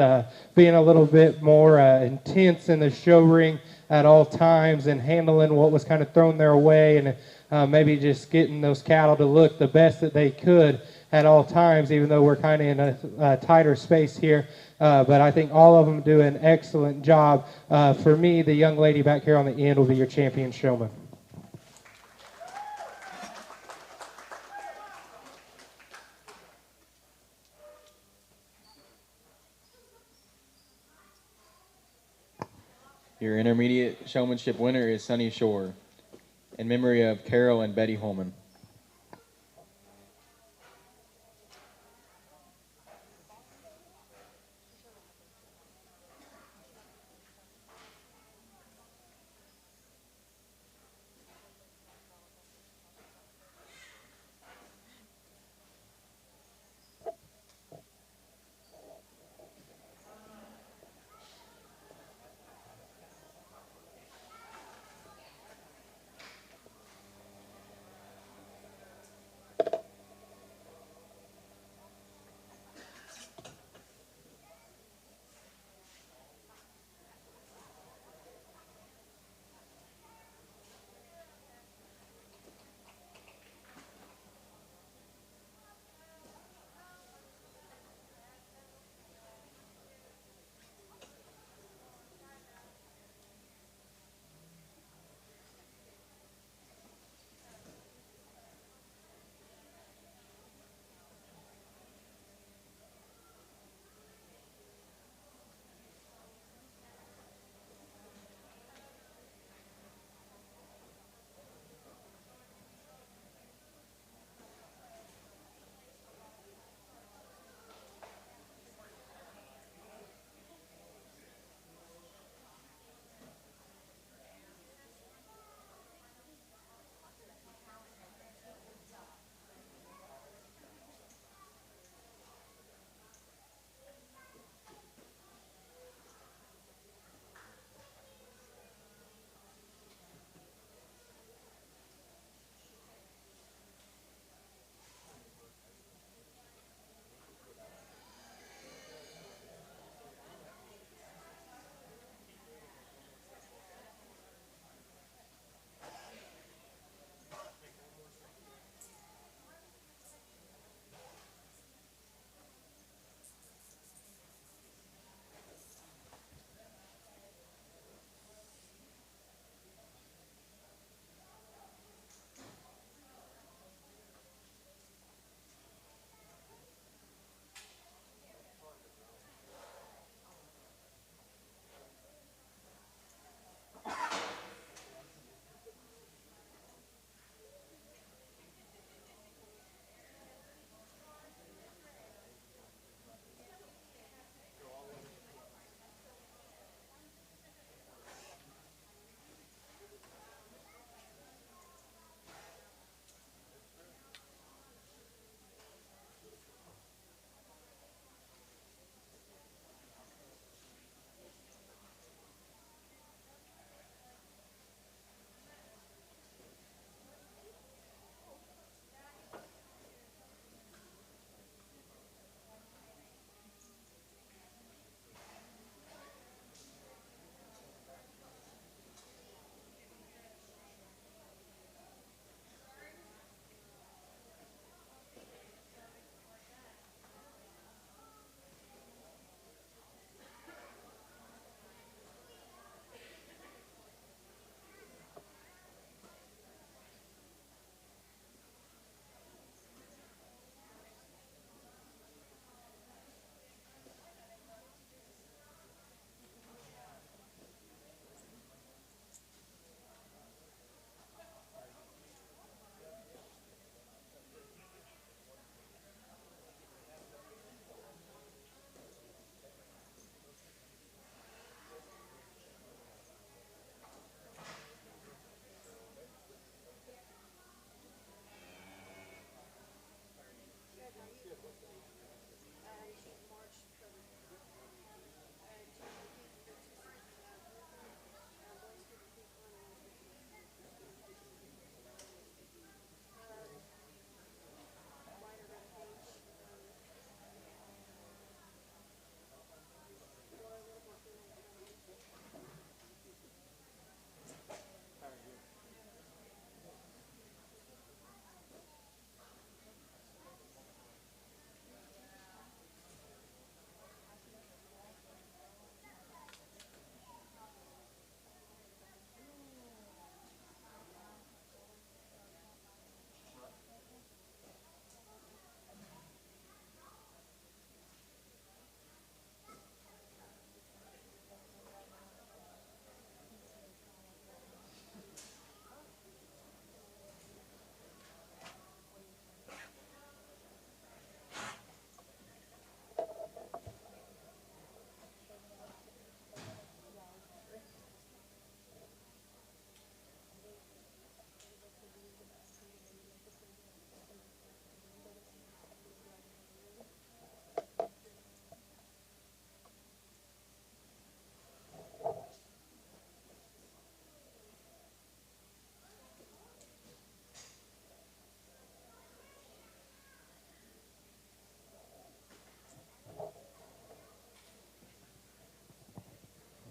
being a little bit more intense in the show ring at all times and handling what was kind of thrown their way, and maybe just getting those cattle to look the best that they could at all times, even though we're kind of in a tighter space here. But I think all of them do an excellent job. For me, the young lady back here on the end will be your champion showman. Your intermediate showmanship winner is Sunny Shore, in memory of Carol and Betty Holman.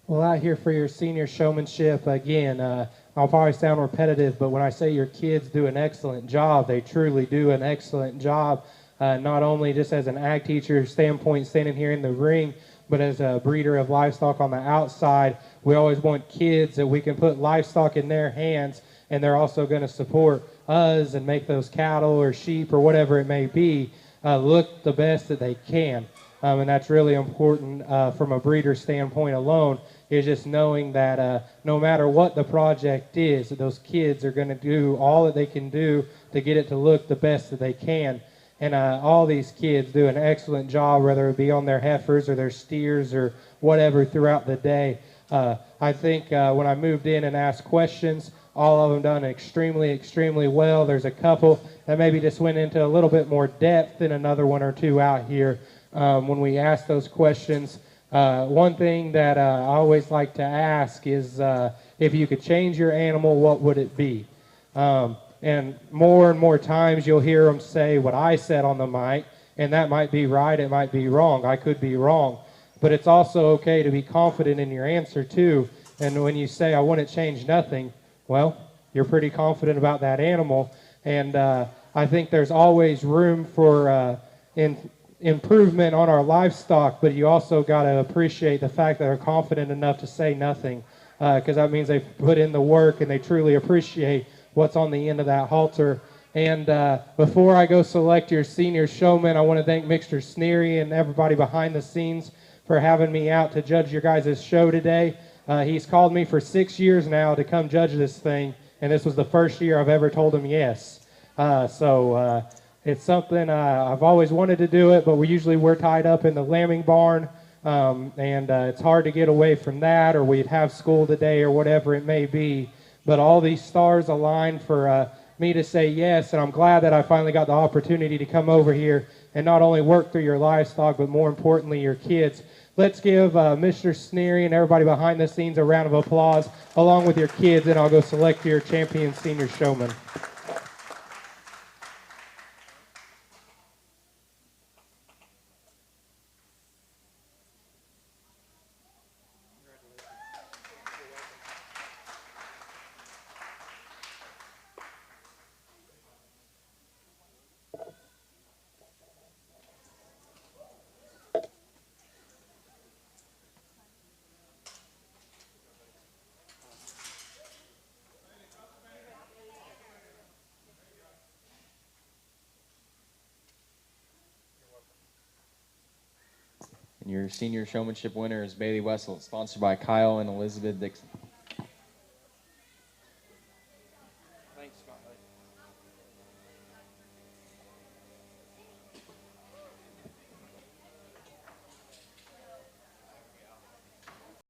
Well, out here for your senior showmanship, again, I'll probably sound repetitive, but when I say your kids do an excellent job, they truly do an excellent job, not only just as an ag teacher standpoint standing here in the ring, but as a breeder of livestock on the outside. We always want kids that we can put livestock in their hands, and they're also going to support us and make those cattle or sheep or whatever it may be look the best that they can. And that's really important from a breeder standpoint alone, is just knowing that no matter what the project is, that those kids are going to do all that they can do to get it to look the best that they can. And all these kids do an excellent job, whether it be on their heifers or their steers or whatever throughout the day. I think when I moved in and asked questions, all of them done extremely, extremely well. There's a couple that maybe just went into a little bit more depth than another one or two out here when we asked those questions. One thing that I always like to ask is if you could change your animal, what would it be? And more times you'll hear them say what I said on the mic, and that might be right, it might be wrong. I could be wrong. But it's also okay to be confident in your answer too. And when you say, I wouldn't change nothing, well, you're pretty confident about that animal. And I think there's always room for improvement on our livestock, but you also got to appreciate the fact that they're confident enough to say nothing, because that means they've put in the work and they truly appreciate what's on the end of that halter. And before I go select your senior showman, I want to thank Mr. Sneery and everybody behind the scenes for having me out to judge your guys' show today. He's called me for 6 years now to come judge this thing, and this was the first year I've ever told him yes. So it's something I've always wanted to do it, but we're tied up in the lambing barn, and it's hard to get away from that, or we'd have school today or whatever it may be. But all these stars aligned for me to say yes, and I'm glad that I finally got the opportunity to come over here and not only work through your livestock, but more importantly, your kids. Let's give Mr. Sneery and everybody behind the scenes a round of applause, along with your kids, and I'll go select your champion senior showman. And your senior showmanship winner is Bailey Wessel, sponsored by Kyle and Elizabeth Dixon.